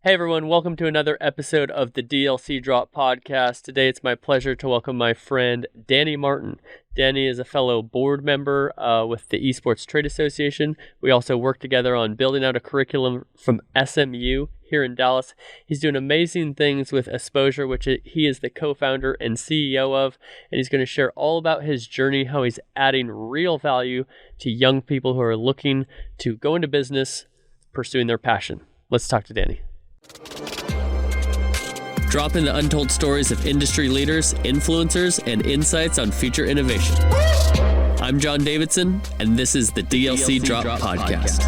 Hey everyone, welcome to another episode of the DLC Drop podcast. Today it's my pleasure to welcome my friend Danny Martin. Danny is a fellow board member with the Esports Trade Association. We also work together on building out a curriculum from SMU here in Dallas. He's doing amazing things with Esposure, which he is the co-founder and CEO of, and he's going to share all about his journey, how he's adding real value to young people who are looking to go into business, pursuing their passion. Let's talk to Danny. Drop in the untold stories of industry leaders, influencers, and insights on future innovation. I'm John Davidson, and this is the DLC Drop Podcast.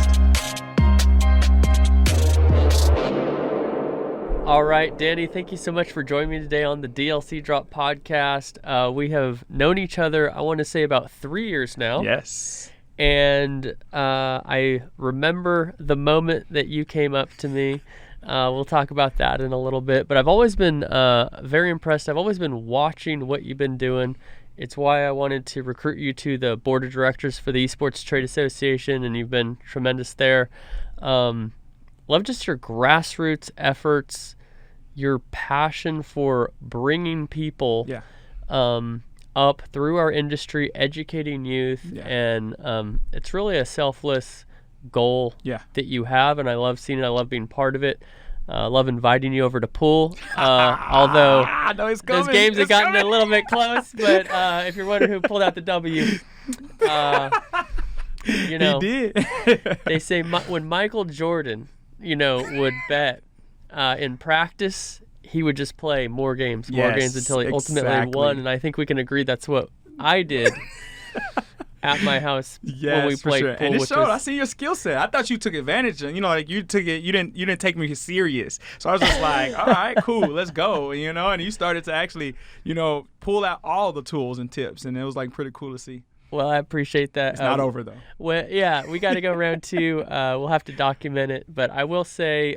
All right, Danny, thank you so much for joining me today on the DLC Drop Podcast. We have known each other, I want to say, about 3 years now. Yes. And I remember the moment that you came up to me. We'll talk about that in a little bit, but I've always been very impressed. I've always been watching what you've been doing. It's why I wanted to recruit you to the board of directors for the Esports Trade Association, and you've been tremendous there. Love just your grassroots efforts, your passion for bringing people up through our industry, educating youth, and it's really a selfless goal that you have, and I love seeing it. I love being part of it. Love inviting you over to pool. Although those games have gotten a little bit close, but if you're wondering who pulled out the W, you know, he did. They say when Michael Jordan, would bet in practice, he would just play more games until he ultimately won. And I think we can agree that's what I did at my house when we played pool. And it showed. I see your skill set. I thought you took advantage, and you took it. You didn't take me serious. So I was just like, all right, cool, let's go. And you started to actually, pull out all the tools and tips, and it was like pretty cool to see. Well, I appreciate that. It's not over though. Well, yeah, we got to go round two. We'll have to document it, but I will say,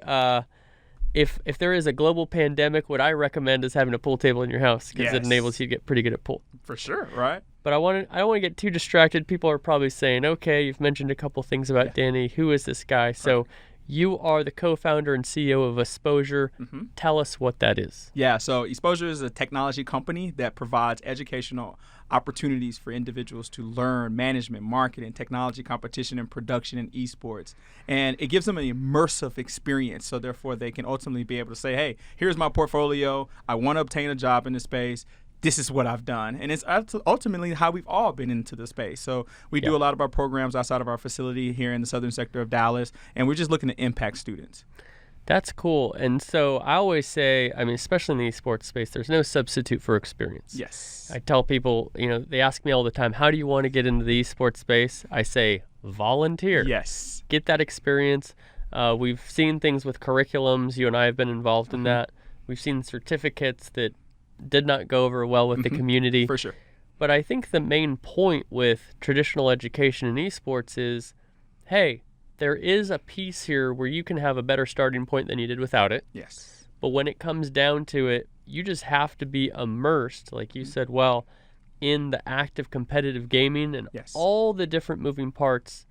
if there is a global pandemic, what I recommend is having a pool table in your house because it enables you to get pretty good at pool. For sure, right? But I don't want to get too distracted. People are probably saying, okay, you've mentioned a couple things about Danny. Who is this guy? Right. So you are the co-founder and CEO of Esposure. Mm-hmm. Tell us what that is. Yeah, so Esposure is a technology company that provides educational opportunities for individuals to learn management, marketing, technology, competition, and production in esports. And it gives them an immersive experience. So therefore, they can ultimately be able to say, hey, here's my portfolio. I want to obtain a job in this space. This is what I've done. And it's ultimately how we've all been into the space. So we do a lot of our programs outside of our facility here in the southern sector of Dallas, and we're just looking to impact students. That's cool. And so I always say, especially in the esports space, there's no substitute for experience. Yes. I tell people, they ask me all the time, how do you want to get into the esports space? I say, volunteer. Yes. Get that experience. We've seen things with curriculums. You and I have been involved in that. We've seen certificates that did not go over well with the community. For sure. But I think the main point with traditional education in esports is, hey, there is a piece here where you can have a better starting point than you did without it. Yes. But when it comes down to it, you just have to be immersed, like you said, in the act of competitive gaming and all the different moving parts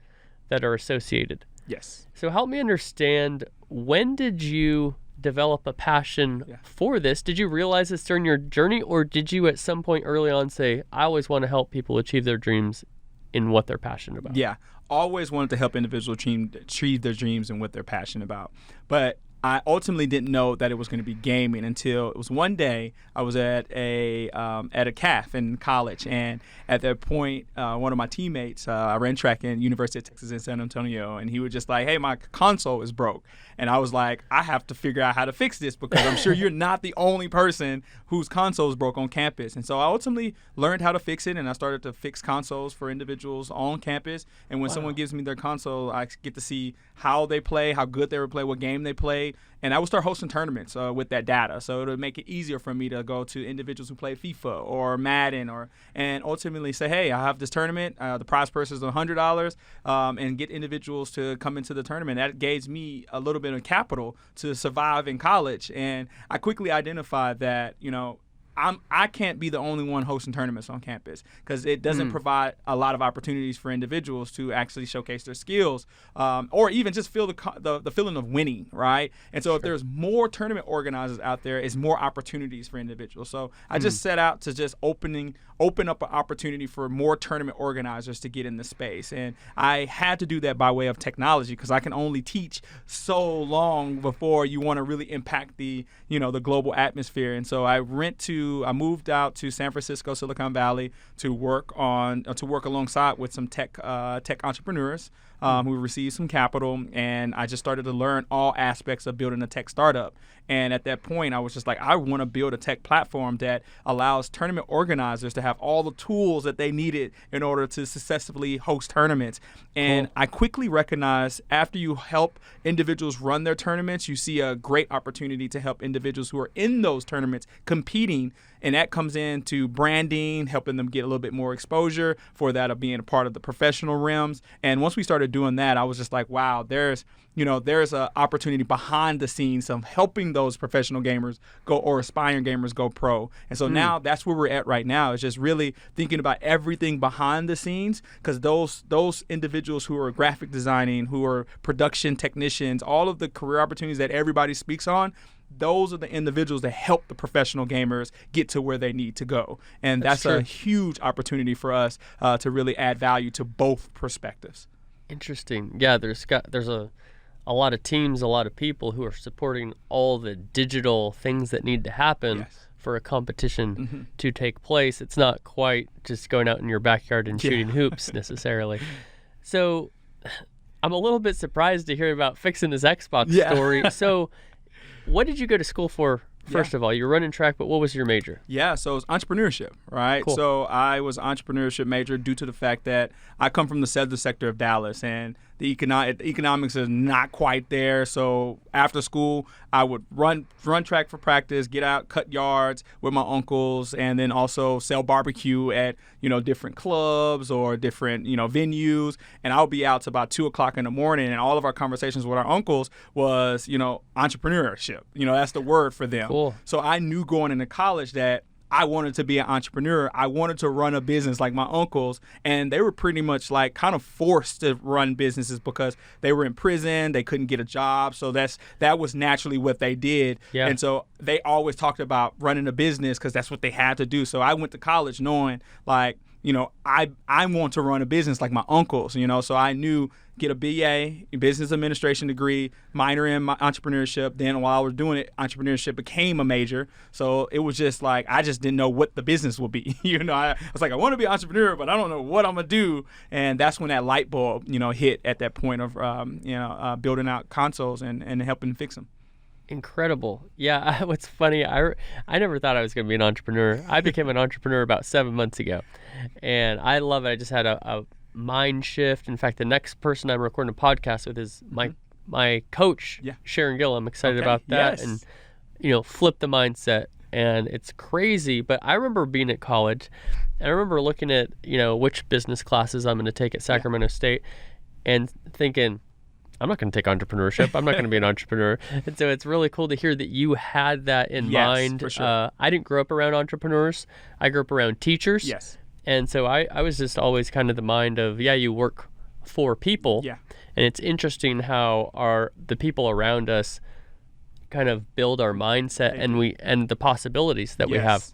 that are associated. Yes. So help me understand, when did you develop a passion for this? Did you realize this during your journey, or did you at some point early on say, I always want to help people achieve their dreams in what they're passionate about? Yeah, always wanted to help individuals achieve their dreams and what they're passionate about. But I ultimately didn't know that it was going to be gaming until it was one day I was at a CAF in college, and at that point, one of my teammates, I ran track in University of Texas in San Antonio, and he was just like, hey, my console is broke. And I was like, I have to figure out how to fix this because I'm sure you're not the only person whose console is broke on campus. And so I ultimately learned how to fix it, and I started to fix consoles for individuals on campus. And when someone gives me their console, I get to see how they play, how good they would play, what game they play. And I would start hosting tournaments with that data. So it would make it easier for me to go to individuals who play FIFA or Madden and ultimately say, hey, I have this tournament. The prize purse is $100 and get individuals to come into the tournament. That gave me a little bit of capital to survive in college. And I quickly identified that, I can't be the only one hosting tournaments on campus, because it doesn't provide a lot of opportunities for individuals to actually showcase their skills, or even just feel the feeling of winning, right? And so if there's more tournament organizers out there, it's more opportunities for individuals. So I just set out to just open up an opportunity for more tournament organizers to get in the space. And I had to do that by way of technology, because I can only teach so long before you want to really impact the global atmosphere. And so I moved out to San Francisco, Silicon Valley, to work alongside with some tech entrepreneurs who received some capital, and I just started to learn all aspects of building a tech startup. And at that point, I was just like, I want to build a tech platform that allows tournament organizers to have all the tools that they needed in order to successfully host tournaments. And I quickly recognized, after you help individuals run their tournaments, you see a great opportunity to help individuals who are in those tournaments competing. And that comes into branding, helping them get a little bit more exposure for that of being a part of the professional realms. And once we started doing that, I was just like, wow, there's an opportunity behind the scenes of helping those professional gamers go, or aspiring gamers go pro. And so now that's where we're at right now. It's just really thinking about everything behind the scenes, because those individuals who are graphic designing, who are production technicians, all of the career opportunities that everybody speaks on, those are the individuals that help the professional gamers get to where they need to go. And that's a huge opportunity for us to really add value to both perspectives. Interesting. Yeah, there's a lot of teams, a lot of people who are supporting all the digital things that need to happen for a competition to take place. It's not quite just going out in your backyard and shooting hoops necessarily. So I'm a little bit surprised to hear about fixing this Xbox story. So what did you go to school for? First of all, you're running track, but what was your major? Yeah, so it was entrepreneurship, right? Cool. So I was an entrepreneurship major due to the fact that I come from the southern sector of Dallas, and the economics is not quite there. So after school, I would run track for practice, get out, cut yards with my uncles, and then also sell barbecue at different clubs or different venues. And I would be out to about 2:00 in the morning, and all of our conversations with our uncles was entrepreneurship. That's the word for them. Cool. So I knew going into college that I wanted to be an entrepreneur. I wanted to run a business like my uncles, and they were pretty much like kind of forced to run businesses because they were in prison, they couldn't get a job, so that was naturally what they did. Yeah. And so they always talked about running a business because that's what they had to do. So I went to college knowing like, I want to run a business like my uncles, so I knew get a BA, business administration degree, minor in my entrepreneurship. Then while I was doing it, entrepreneurship became a major. So it was just like, I just didn't know what the business would be. I was like, I want to be an entrepreneur, but I don't know what I'm going to do. And that's when that light bulb, hit at that point of, building out consoles and helping fix them. Incredible. Yeah, what's funny, I never thought I was going to be an entrepreneur. I became an entrepreneur about 7 months ago, and I love it. I just had a mind shift. In fact, the next person I'm recording a podcast with is my coach, Sharon Gill. I'm excited about that. Yes. And, flip the mindset. And it's crazy, but I remember being at college, and I remember looking at, which business classes I'm going to take at Sacramento State and thinking, I'm not going to take entrepreneurship. I'm not going to be an entrepreneur. And so it's really cool to hear that you had that in mind. For sure. I didn't grow up around entrepreneurs. I grew up around teachers. Yes. And so I was just always kind of the mind of, you work for people. Yeah. And it's interesting how the people around us kind of build our mindset and the possibilities that we have.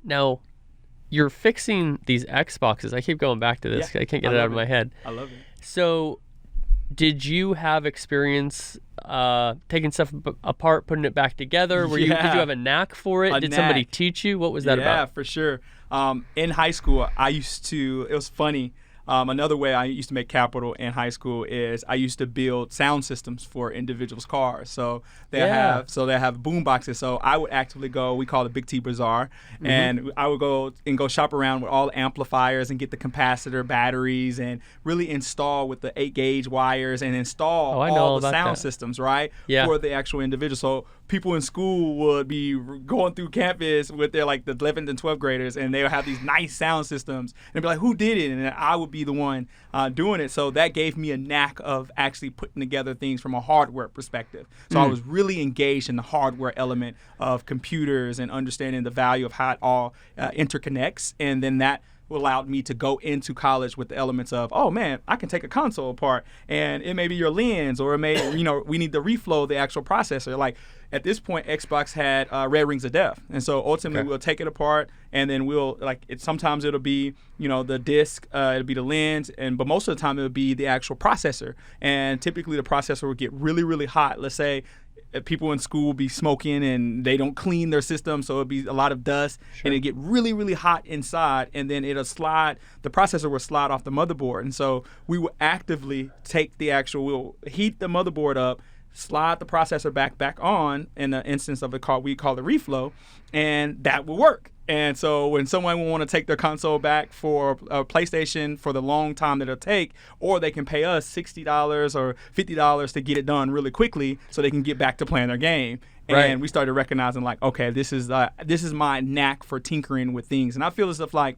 Now, you're fixing these Xboxes. I keep going back to this. I can't get it out of my head. I love it. So did you have experience taking stuff apart, putting it back together? Did you have a knack for it? Did somebody teach you? What was that about? Yeah, for sure. In high school, it was funny. Another way I used to make capital in high school is I used to build sound systems for individuals' cars. So they have boom boxes. So I would actively go, we call it Big T Bazaar, and I would go shop around with all the amplifiers and get the capacitor batteries and really install with the 8-gauge wires and install all the sound systems, right? Yeah. For the actual individual. So people in school would be going through campus with their the 11th and 12th graders, and they would have these nice sound systems, and they'd be like, who did it? And I would be be the one doing it. So that gave me a knack of actually putting together things from a hardware perspective. So I was really engaged in the hardware element of computers and understanding the value of how it all interconnects. And then that allowed me to go into college with the elements of, oh man, I can take a console apart and it may be your lens, or it may, we need to reflow the actual processor. Like at this point, Xbox had red rings of death. And so ultimately we'll take it apart and then sometimes it'll be, the disc, it'll be the lens, but most of the time it'll be the actual processor. And typically the processor will get really, really hot. Let's say people in school will be smoking and they don't clean their system, so it'll be a lot of dust, and it get really, really hot inside, and then the processor will slide off the motherboard. And so we will actively we'll heat the motherboard up, slide the processor back on in the instance of we call it reflow, and that will work. And so when someone will want to take their console back for a PlayStation for the long time that it'll take, or they can pay us $60 or $50 to get it done really quickly so they can get back to playing their game. And we started recognizing like, okay, this is my knack for tinkering with things. And I feel as if like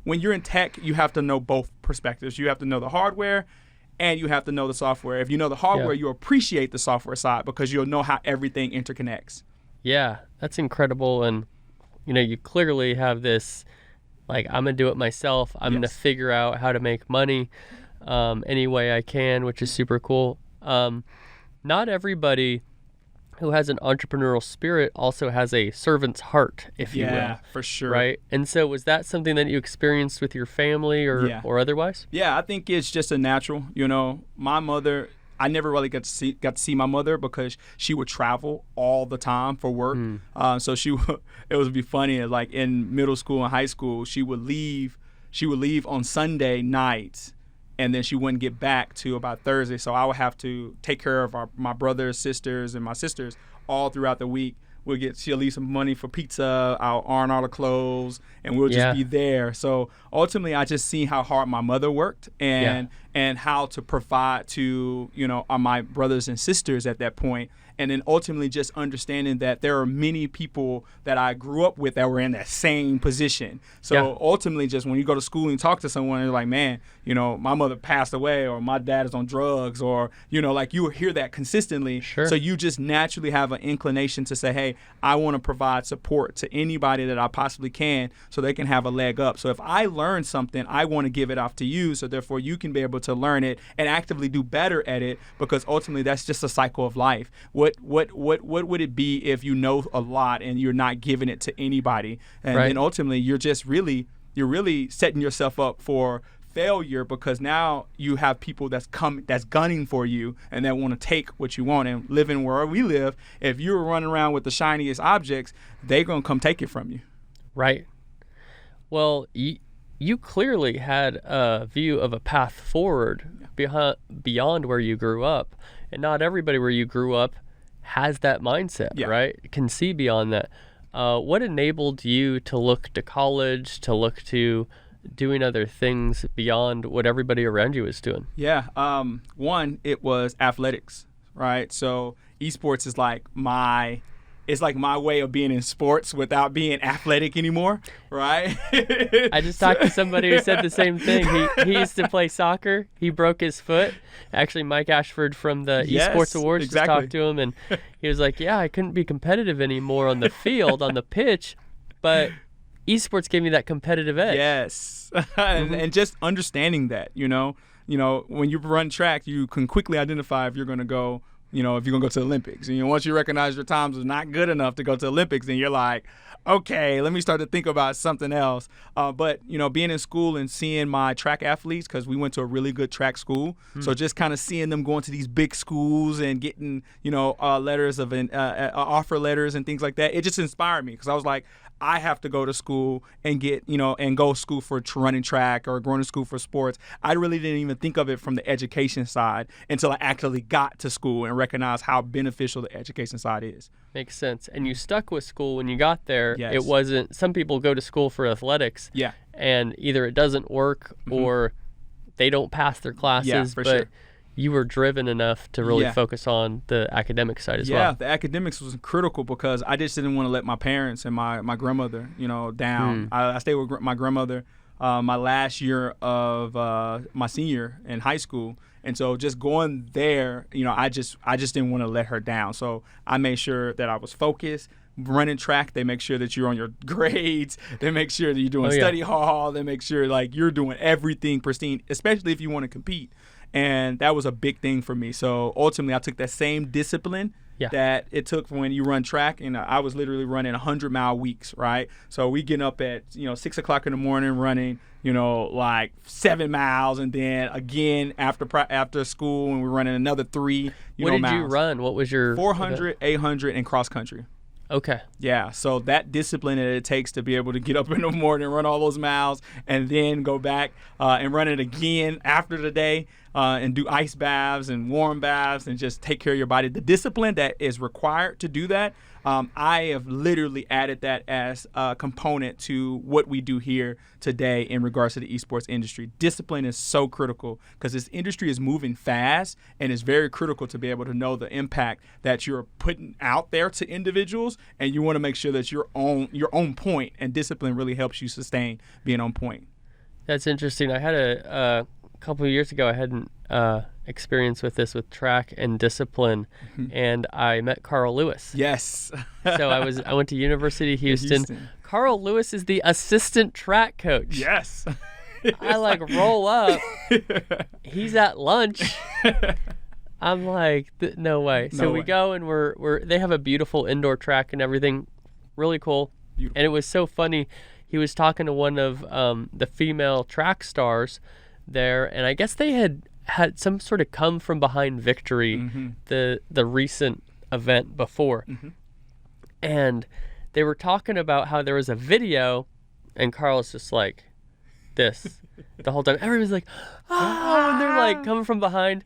when you're in tech, you have to know both perspectives. You have to know the hardware and you have to know the software. If you know the hardware, you appreciate the software side because you'll know how everything interconnects. Yeah, that's incredible. And you clearly have this, like, I'm going to do it myself. I'm going to figure out how to make money any way I can, which is super cool. Not everybody who has an entrepreneurial spirit also has a servant's heart, if you will. Yeah, for sure. Right? And so was that something that you experienced with your family or otherwise? Yeah, I think it's just a natural. My mother, I never really got to see my mother because she would travel all the time for work. So it would be funny. Like in middle school and high school, she would leave on Sunday nights, and then she wouldn't get back to about Thursday. So I would have to take care of my brothers, sisters, and my sisters all throughout the week. She'll leave some money for pizza. I'll iron all the clothes, and we'll just be there. So ultimately, I just see how hard my mother worked and how to provide to my brothers and sisters at that point. And then ultimately just understanding that there are many people that I grew up with that were in that same position. So ultimately just when you go to school and talk to someone, you're like, man, my mother passed away, or my dad is on drugs, or, like you will hear that consistently. Sure. So you just naturally have an inclination to say, hey, I want to provide support to anybody that I possibly can so they can have a leg up. So if I learn something, I want to give it off to you, so therefore you can be able to learn it and actively do better at it, because ultimately that's just a cycle of life. What would it be if you know a lot and you're not giving it to anybody? And then ultimately you're really setting yourself up for failure, because now you have people that's gunning for you and that want to take what you want. And living where we live, if you're running around with the shiniest objects, they're going to come take it from you. Right. Well, you clearly had a view of a path forward beyond where you grew up. And not everybody where you grew up has that mindset, right? Can see beyond that. What enabled you to look to college, to look to doing other things beyond what everybody around you is doing? Yeah. One, it was athletics, right? So esports is like my way of being in sports without being athletic anymore, right? I just talked to somebody who said the same thing. He used to play soccer. He broke his foot. Actually, Mike Ashford from the Esports Awards just talked to him, and he was like, yeah, I couldn't be competitive anymore on the field, on the pitch, but esports gave me that competitive edge. Yes. And just understanding that, when you run track, you can quickly identify if you're going to go, if you're going to go to the Olympics. And once you recognize your times is not good enough to go to the Olympics, then you're like, okay, let me start to think about something else. But being in school and seeing my track athletes, because we went to a really good track school, so just kind of seeing them going to these big schools and getting, letters of offer letters and things like that, it just inspired me, because I was like, I have to go to school and get, and go to school for running track or going to school for sports. I really didn't even think of it from the education side until I actually got to school and recognized how beneficial the education side is. Makes sense. And you stuck with school when you got there. Yes. It wasn't, some people go to school for athletics. Yeah. And either it doesn't work or they don't pass their classes. Yeah, for but sure. You were driven enough to really focus on the academic side as well. Yeah, the academics was critical because I just didn't want to let my parents and my grandmother, down. I stayed with my grandmother my last year of my senior in high school. And so just going there, I just didn't want to let her down. So I made sure that I was focused. Running track, they make sure that you're on your grades. They make sure that you're doing study hall. They make sure like you're doing everything pristine, especially if you want to compete. And that was a big thing for me. So ultimately, I took that same discipline that it took when you run track, and I was literally running 100-mile weeks, right? So we getting up at 6 o'clock in the morning, running like 7 miles, and then again after school, and we're running another 3 What did miles. you run? What was your 400, 800, and cross country. Okay. Yeah, so that discipline that it takes to be able to get up in the morning, run all those miles, and then go back and run it again after the day, and do ice baths and warm baths and just take care of your body. The discipline that is required to do that, I have literally added that as a component to what we do here today in regards to the esports industry. Discipline is so critical because this industry is moving fast, and it's very critical to be able to know the impact that you're putting out there to individuals, and you want to make sure that you're on point, and discipline really helps you sustain being on point. That's interesting. I had a couple of years ago, I had an experience with this with track and discipline, and I met Carl Lewis. Yes. So I went to University of Houston. Carl Lewis is the assistant track coach. Yes. I like roll up. He's at lunch. I'm like, no way. So we go, and they have a beautiful indoor track and everything, really cool. Beautiful. And it was so funny. He was talking to one of the female track stars there, and I guess they had some sort of come from behind victory the recent event before, and they were talking about how there was a video, and Carl's just like this the whole time. Everyone's like, oh, and they're like coming from behind,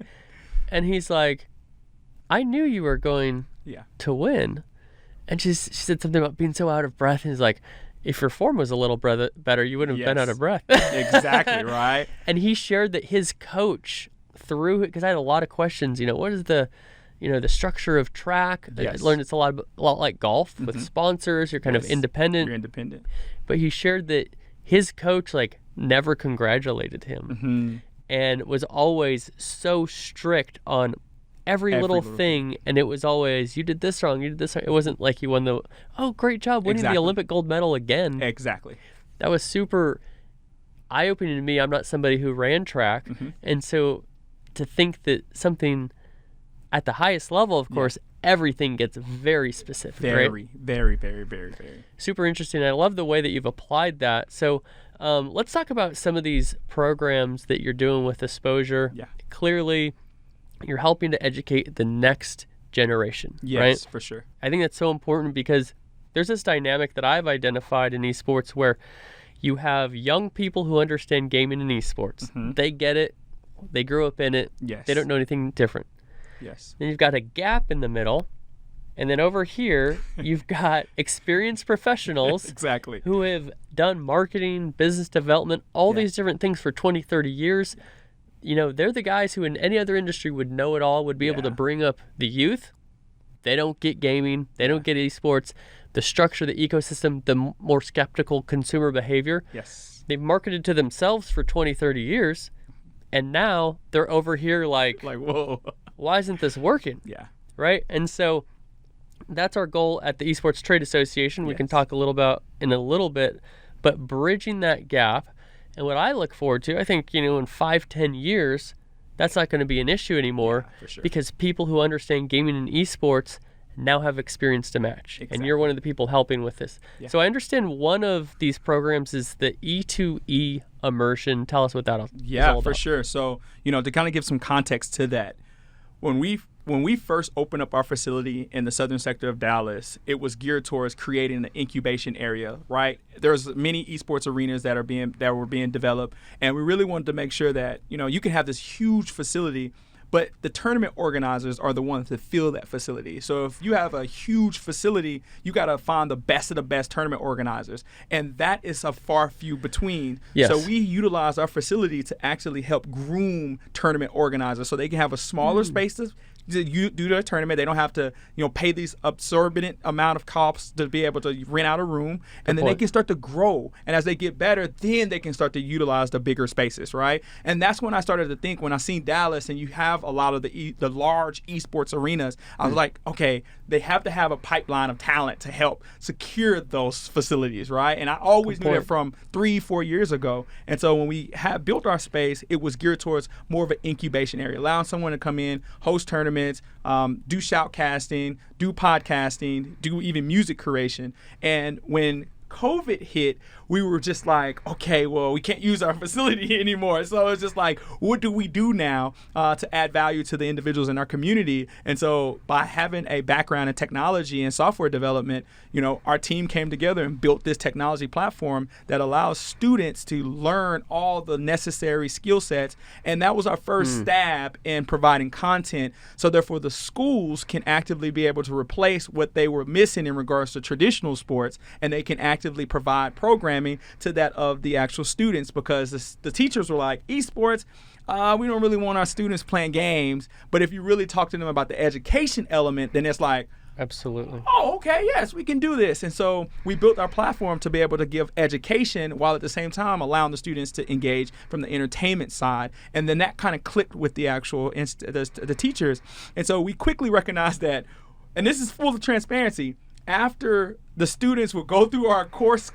and he's like, I knew you were going to win. And she said something about being so out of breath, and he's like, if your form was a little better, you wouldn't have been out of breath. Exactly, right? And he shared that his coach through it, because I had a lot of questions, what is the structure of track? Yes. I learned it's a lot like golf with sponsors. You're kind of independent. You're independent. But he shared that his coach like never congratulated him and was always so strict on every little thing, and it was always, you did this wrong, you did this wrong. It wasn't like you won great job winning the Olympic gold medal again. Exactly. That was super eye-opening to me. I'm not somebody who ran track, and so to think that something at the highest level, of course, everything gets very specific. Very, right? very, very, very, very. Super interesting. I love the way that you've applied that. So let's talk about some of these programs that you're doing with Esposure. Yeah. Clearly, you're helping to educate the next generation, yes, right? For sure. I think that's so important because there's this dynamic that I've identified in esports where you have young people who understand gaming and esports. They get it. They grew up in it. Yes. They don't know anything different. Yes. Then you've got a gap in the middle. And then over here, you've got experienced professionals exactly. who have done marketing, business development, all these different things for 20, 30 years. They're the guys who in any other industry would know it all, would be able to bring up the youth. They don't get gaming. They don't get esports. The structure, the ecosystem, the more skeptical consumer behavior. Yes. They've marketed to themselves for 20, 30 years. And now they're over here like whoa, why isn't this working? Yeah. Right? And so that's our goal at the Esports Trade Association. We can talk a little about in a little bit, but bridging that gap. And what I look forward to, I think, in 5-10 years, that's not going to be an issue anymore for sure. because people who understand gaming and esports now have experience to match. Exactly. And you're one of the people helping with this. Yeah. So I understand one of these programs is the E2E immersion. Tell us what that is all about. Yeah, for sure. So, to kind of give some context to that, when we first opened up our facility in the southern sector of Dallas, it was geared towards creating an incubation area, right? There's many esports arenas that were being developed, and we really wanted to make sure that, you can have this huge facility, but the tournament organizers are the ones that fill that facility. So if you have a huge facility, you got to find the best of the best tournament organizers, and that is a far few between. Yes. So we utilize our facility to actually help groom tournament organizers so they can have a smaller space to do their tournament. They don't have to, pay these absorbent amount of costs to be able to rent out a room. And then they can start to grow. And as they get better, then they can start to utilize the bigger spaces, right? And that's when I started to think, when I seen Dallas and you have a lot of the large esports arenas, I was like, okay, they have to have a pipeline of talent to help secure those facilities, right? And I always knew that from 3-4 years ago. And so when we had built our space, it was geared towards more of an incubation area, allowing someone to come in, host tournaments, do shoutcasting, do podcasting, do even music creation. And when COVID hit, we were just like, okay, well, we can't use our facility anymore. So it's just like, what do we do now to add value to the individuals in our community? And so by having a background in technology and software development, our team came together and built this technology platform that allows students to learn all the necessary skill sets. And that was our first stab in providing content. So therefore, the schools can actively be able to replace what they were missing in regards to traditional sports, and they can actively provide programming to that of the actual students, because the teachers were like, esports, we don't really want our students playing games. But if you really talk to them about the education element, then it's like, absolutely. Oh, okay, yes, we can do this. And so we built our platform to be able to give education while at the same time allowing the students to engage from the entertainment side. And then that kind of clicked with the actual the teachers. And so we quickly recognized that, and this is full of transparency, after the students would go through our course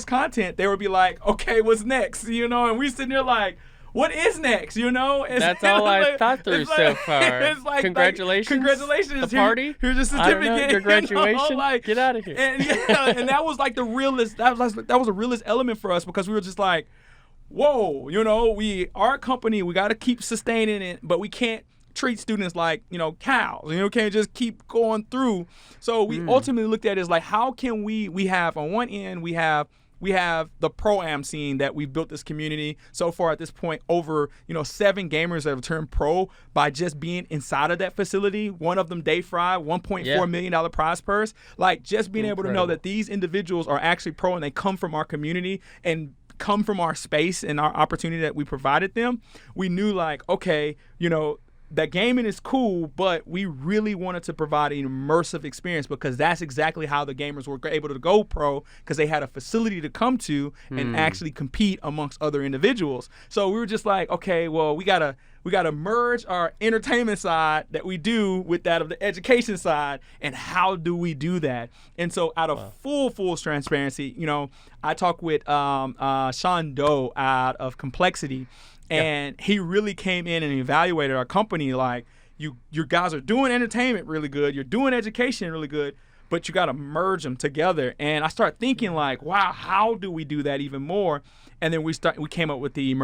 content, they would be like, okay, what's next? And we sitting there like, what is next? And that's all I thought through so far. It's like, congratulations. Congratulations. The party. Here's a certificate. Your graduation. Get out of here. And that was like the realest. That was a realest element for us, because we were just like, whoa, we are a company. We got to keep sustaining it, but we can't treat students like, cows. Can't just keep going through. So we ultimately looked at it as like, how can we have, on one end, we have the pro-am scene that we've built this community so far at this point, over 7 gamers that have turned pro by just being inside of that facility. One of them, Dave Fry, $1.4 million prize purse. Like, just being able to know that these individuals are actually pro and they come from our community and come from our space and our opportunity that we provided them. We knew, like, okay, that gaming is cool, but we really wanted to provide an immersive experience, because that's exactly how the gamers were able to go pro, because they had a facility to come to and actually compete amongst other individuals. So we were just like, okay, well, we gotta merge our entertainment side that we do with that of the education side, and how do we do that? And so out of full transparency, I talked with Sean Doe out of Complexity. And he really came in and evaluated our company like, you guys are doing entertainment really good, you're doing education really good, but you got to merge them together. And I started thinking like, wow, how do we do that even more? And then we came up with the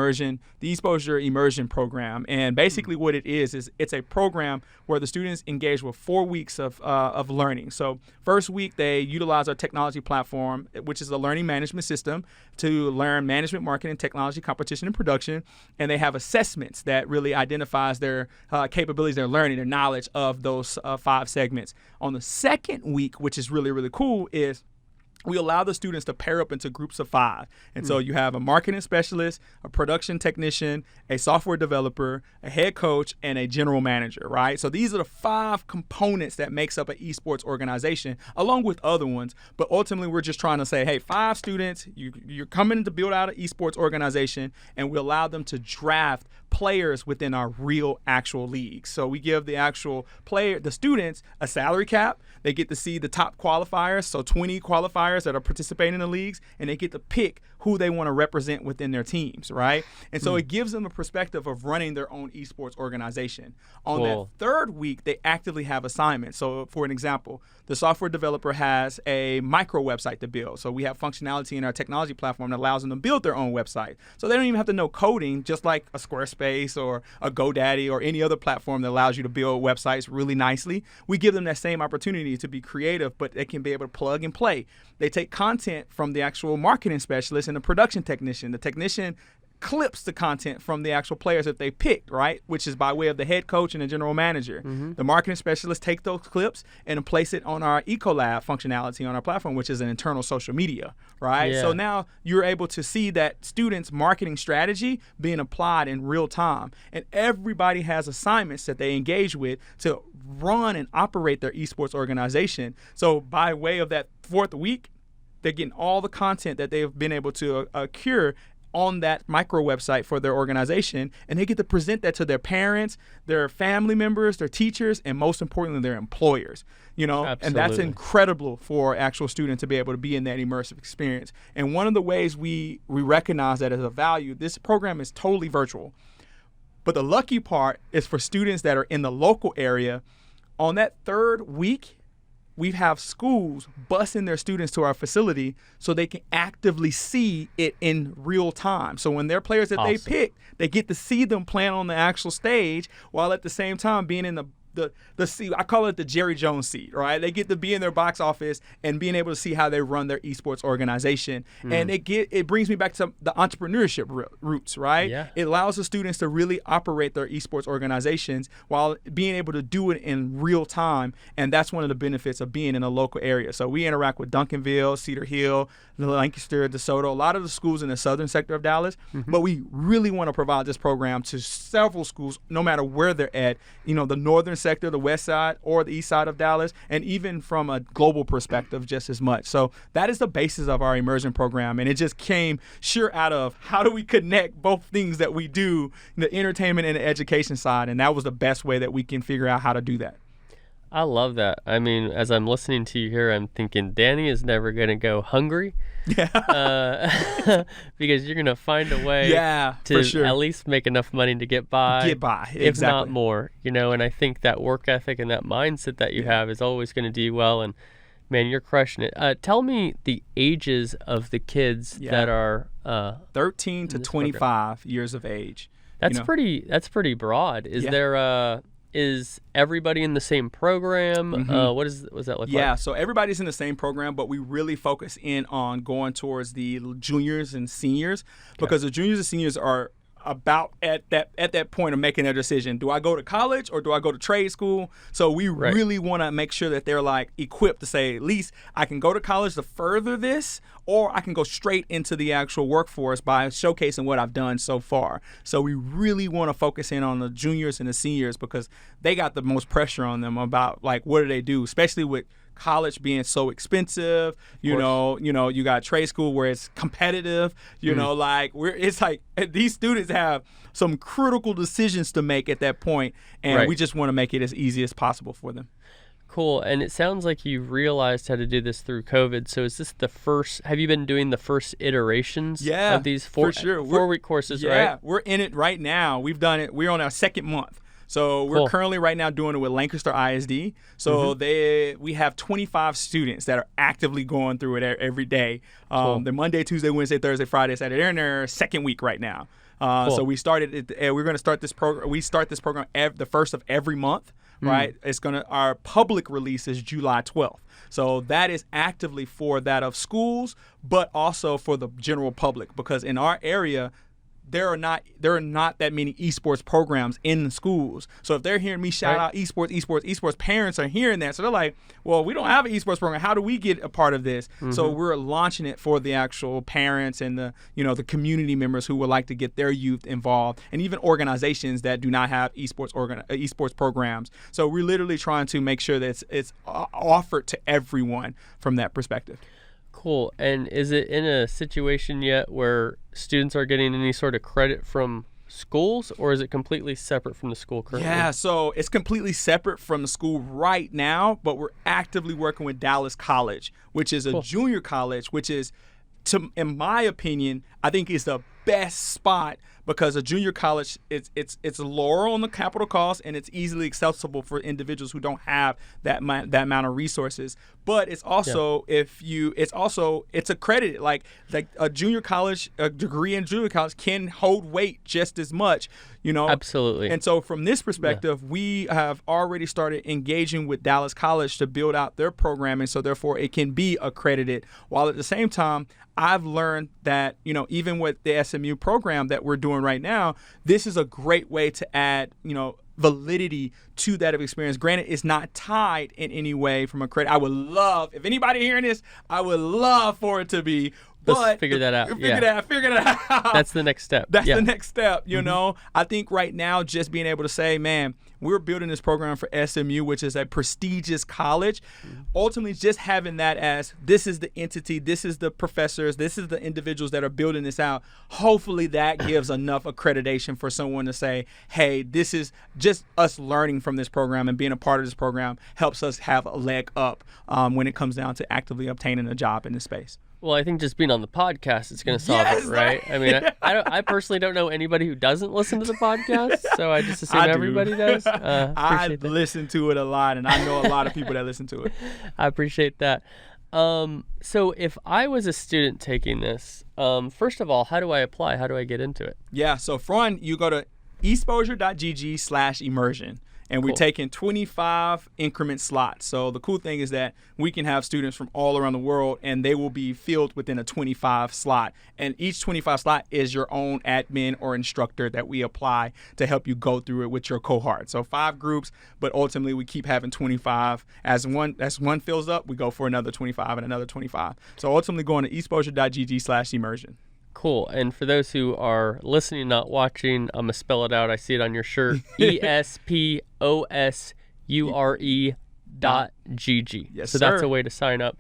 Exposure Immersion program. And basically what it is it's a program where the students engage with 4 weeks of learning. So first week, they utilize our technology platform, which is a learning management system, to learn management, marketing, technology, competition, and production. And they have assessments that really identifies their capabilities, their learning, their knowledge of those 5 segments. On the second week, which is really, really cool, is we allow the students to pair up into groups of 5. And so you have a marketing specialist, a production technician, a software developer, a head coach, and a general manager, right? So these are the 5 components that makes up an esports organization, along with other ones. But ultimately, we're just trying to say, hey, 5 students, you're coming to build out an esports organization, and we allow them to draft players within our real actual league. So we give the actual the students, a salary cap. They get to see the top qualifiers, so 20 qualifiers that are participating in the leagues, and they get to pick who they want to represent within their teams, right? And so it gives them a perspective of running their own esports organization. On that third week, they actively have assignments. So for an example, the software developer has a micro website to build. So we have functionality in our technology platform that allows them to build their own website. So they don't even have to know coding, just like a Squarespace or a GoDaddy or any other platform that allows you to build websites really nicely. We give them that same opportunity to be creative, but they can be able to plug and play. They take content from the actual marketing specialist and the production technician. The technician clips the content from the actual players that they picked, right? Which is by way of the head coach and the general manager. The marketing specialists take those clips and place it on our Ecolab functionality on our platform, which is an internal social media, right? Yeah. So now you're able to see that students' marketing strategy being applied in real time. And everybody has assignments that they engage with to run and operate their esports organization. So by way of that 4th week, they're getting all the content that they've been able to accrue on that micro website for their organization, and they get to present that to their parents, their family members, their teachers, and most importantly, their employers. And that's incredible for actual students to be able to be in that immersive experience. And one of the ways we recognize that as a value, this program is totally virtual. But the lucky part is for students that are in the local area, on that 3rd week, we have schools busing their students to our facility so they can actively see it in real time. So when they're players that they pick, they get to see them playing on the actual stage while at the same time being in the seat. I call it the Jerry Jones seat, right? They get to be in their box office and being able to see how they run their esports organization. And it brings me back to the entrepreneurship roots, right? Yeah. It allows the students to really operate their esports organizations while being able to do it in real time. And that's one of the benefits of being in a local area. So we interact with Duncanville, Cedar Hill, Lancaster, DeSoto, a lot of the schools in the southern sector of Dallas. But we really want to provide this program to several schools, no matter where they're at, the northern sector, the west side, or the east side of Dallas, and even from a global perspective just as much. So that is the basis of our immersion program, and it just came out of how do we connect both things that we do, the entertainment and the education side, and that was the best way that we can figure out how to do that. I love that. I mean, as I'm listening to you here, I'm thinking Danny is never going to go hungry. Yeah. Because you're going to find a way to for sure. At least make enough money to get by. Exactly. If not more, and I think that work ethic and that mindset that you have is always going to do well. And man, you're crushing it. Tell me the ages of the kids that are 13 to 25 years of age. That's pretty broad. Is there is everybody in the same program? What does that look like? Yeah, so everybody's in the same program, but we really focus in on going towards the juniors and seniors because the juniors and seniors are about at that point of making their decision. Do I go to college or do I go to trade school? So we really want to make sure that they're like equipped to say, at least I can go to college to further this, or I can go straight into the actual workforce by showcasing what I've done so far. So we really want to focus in on the juniors and the seniors because they got the most pressure on them about like what do they do, especially with college being so expensive, you got trade school where it's competitive, it's like these students have some critical decisions to make at that point, and we just want to make it as easy as possible for them. Cool. And it sounds like you realized how to do this through COVID. So is this have you been doing the first iterations of these 4-week courses, right? Yeah, we're in it right now. We've done it. We're on our 2nd month. So we're currently right now doing it with Lancaster ISD. So we have 25 students that are actively going through it every day. The Monday, Tuesday, Wednesday, Thursday, Friday, Saturday. They're in their 2nd week right now. So we started it. We're going to start this program. We start this program the first of every month. Right. Our public release is July 12th. So that is actively for that of schools, but also for the general public because in our area, there are not that many esports programs in the schools. So if they're hearing me shout out esports, parents are hearing that. So they're like, well, we don't have an esports program. How do we get a part of this? So we're launching it for the actual parents and the community members who would like to get their youth involved, and even organizations that do not have esports programs. So we're literally trying to make sure that it's offered to everyone from that perspective. Cool. And is it in a situation yet where students are getting any sort of credit from schools, or is it completely separate from the school currently? Yeah, so it's completely separate from the school right now, but we're actively working with Dallas College, which is a junior college, which is, in my opinion, I think is the best spot because a junior college, it's lower on the capital cost, and it's easily accessible for individuals who don't have that amount of resources. But it's also it's accredited. Like a junior college, a degree in junior college can hold weight just as much, Absolutely. And so from this perspective, we have already started engaging with Dallas College to build out their programming, so therefore it can be accredited. While at the same time, I've learned that, even with the SMU program that we're doing right now, this is a great way to add, validity to that of experience. Granted, it's not tied in any way from a credit. I would love, if anybody hearing this, I would love for it to be. Let's figure that out. Figure that out. That's the next step. That's the next step, I think right now just being able to say, man, we're building this program for SMU, which is a prestigious college. Ultimately, just having that as this is the entity, this is the professors, this is the individuals that are building this out. Hopefully that gives enough accreditation for someone to say, hey, this is just us learning from this program, and being a part of this program helps us have a leg up when it comes down to actively obtaining a job in this space. Well, I think just being on the podcast is going to solve it, right? I mean, I personally don't know anybody who doesn't listen to the podcast, so I just assume everybody does. I listen to it a lot, and I know a lot of people that listen to it. I appreciate that. So if I was a student taking this, first of all, how do I apply? How do I get into it? Yeah, so for one, you go to exposure.gg/immersion. And we're taking 25 increment slots. So the cool thing is that we can have students from all around the world, and they will be filled within a 25 slot. And each 25 slot is your own admin or instructor that we apply to help you go through it with your cohort. So 5 groups, but ultimately we keep having 25. As one fills up, we go for another 25 and another 25. So ultimately going to exposure.gg/immersion. Cool. And for those who are listening, not watching, I'm going to spell it out. I see it on your shirt. ESPOSURE.GG. Yes, so sir. that's a way to sign up.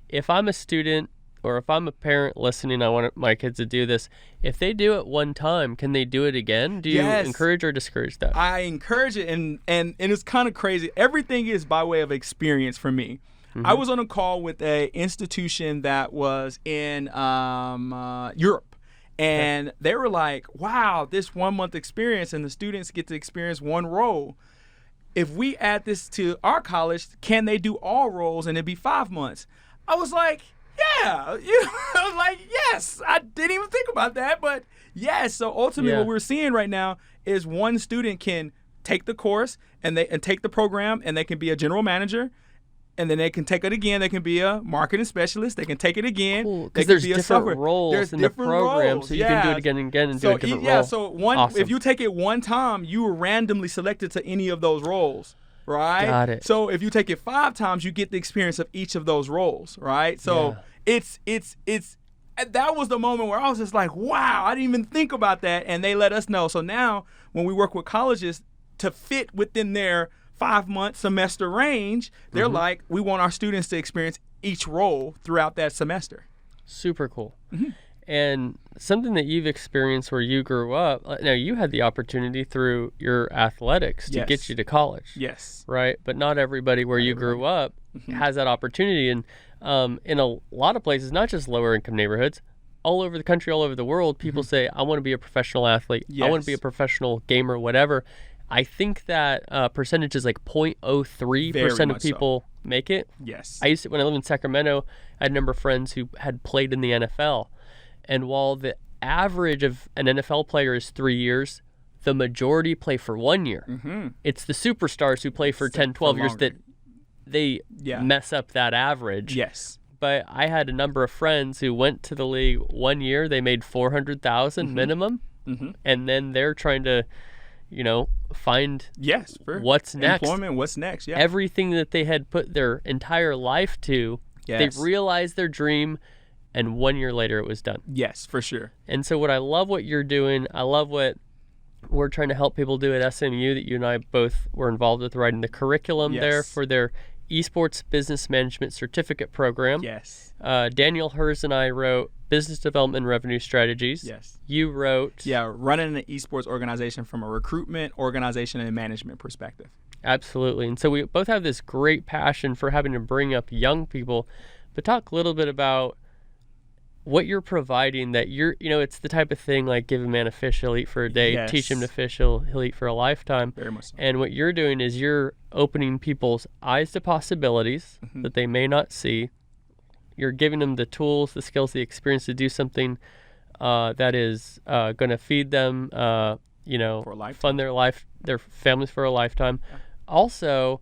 If I'm a student or if I'm a parent listening, I want my kids to do this. If they do it one time, can they do it again? Do you encourage or discourage that? I encourage it, and it's kind of crazy. Everything is by way of experience for me. Mm-hmm. I was on a call with an institution that was in Europe, and they were like, wow, this 1 month experience, and the students get to experience one role. If we add this to our college, can they do all roles and it'd be 5 months? I was like, yeah. I was like, yes. I didn't even think about that, but yes. So ultimately what we're seeing right now is one student can take the course and take the program, and they can be a general manager. And then they can take it again. They can be a marketing specialist. They can take it again. Cool, because there's different roles in the program, so you can do it again and again and do a different role. So if you take it one time, you were randomly selected to any of those roles, right? Got it. So if you take it 5 times, you get the experience of each of those roles, right? So it's that was the moment where I was just like, wow, I didn't even think about that, and they let us know. So now when we work with colleges to fit within their 5-month semester range, they're like, we want our students to experience each role throughout that semester. Super cool. Mm-hmm. And something that you've experienced where you grew up, now you had the opportunity through your athletics to get you to college. Yes. Right? But not everybody where you grew up has that opportunity. And in a lot of places, not just lower income neighborhoods, all over the country, all over the world, people say, I want to be a professional athlete. Yes. I want to be a professional gamer, whatever. I think that percentage is like 0.03% of people make it. Yes. When I lived in Sacramento, I had a number of friends who had played in the NFL. And while the average of an NFL player is 3 years, the majority play for 1 year. Mm-hmm. It's the superstars who play for 10, 12 years that they mess up that average. Yes. But I had a number of friends who went to the league 1 year. They made $400,000 minimum. Mm-hmm. And then they're trying to find what's next. Employment, what's next, Everything that they had put their entire life to, they realized their dream, and 1 year later it was done. Yes, for sure. And so I love what you're doing. I love what we're trying to help people do at SMU that you and I both were involved with, writing the curriculum there for their Esports Business Management Certificate Program. Yes. Daniel Hers and I wrote Business Development and Revenue Strategies. Yes. You wrote... running an esports organization from a recruitment, organization, and management perspective. Absolutely. And so we both have this great passion for having to bring up young people, but talk a little bit about what you're providing, that it's the type of thing like give a man a fish, he'll eat for a day, Yes. teach him to fish, he'll eat for a lifetime. Very much so. And what you're doing is you're opening people's eyes to possibilities that they may not see. You're giving them the tools, the skills, the experience to do something that is going to feed them, For a lifetime. fund their families for a lifetime. Yeah. Also,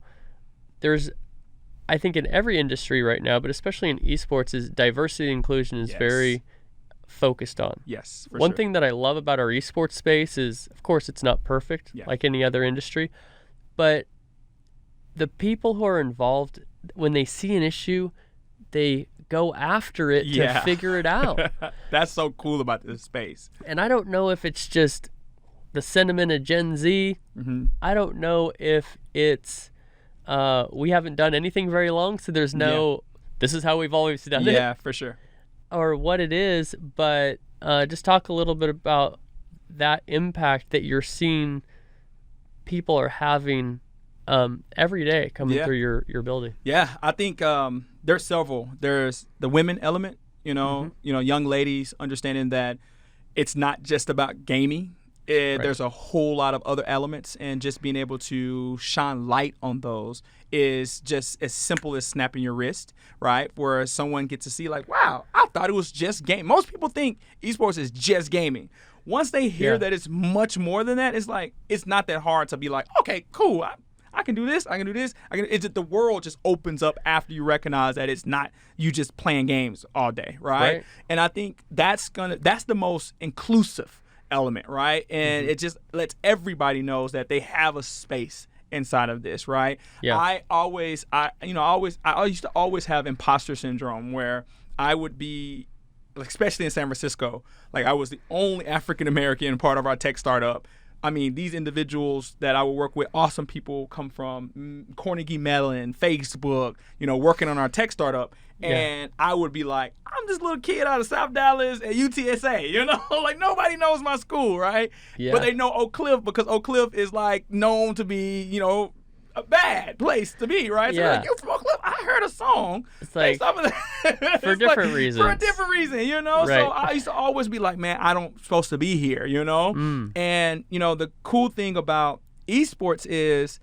there's, I think in every industry right now, but especially in esports, is diversity and inclusion is Yes. very focused on. Yes, for One sure. thing that I love about our esports space is, of course, it's not perfect Yeah. like any other industry, but the people who are involved, when they see an issue, they go after it Yeah. to figure it out. That's so cool about this space. And I don't know if it's just the sentiment of Gen Z. Mm-hmm. I don't know if it's we haven't done anything very long, so there's no this is how we've always done it, Yeah, for sure. or what it is. But just talk a little bit about that impact that you're seeing people are having every day coming Yeah. through your building. Yeah, I think there's several. There's the women element, young ladies understanding that it's not just about gaming. There's a whole lot of other elements, and just being able to shine light on those is just as simple as snapping your wrist, right? Where someone gets to see like, wow, I thought it was just game. Most people think esports is just gaming. Once they hear that it's much more than that, it's like, it's not that hard to be like, okay, cool. I can do this. I can do this. The world just opens up after you recognize that it's not you just playing games all day, right? And I think that's the most inclusive element, right? And it just lets everybody knows that they have a space inside of this, right? Yeah. I used to always have imposter syndrome where I would be, especially in San Francisco, like I was the only African American part of our tech startup. I mean, these individuals that I would work with, awesome people, come from Carnegie Mellon, Facebook, working on our tech startup. And I would be like, I'm this little kid out of South Dallas at UTSA, like nobody knows my school, right? Yeah. But they know Oak Cliff because Oak Cliff is like known to be, a bad place to be, right? So Yeah. like, you from Oak Cliff? I heard a song. It's like, for different reasons. For a different reason, Right. So I used to always be like, man, I don't supposed to be here, And, the cool thing about esports is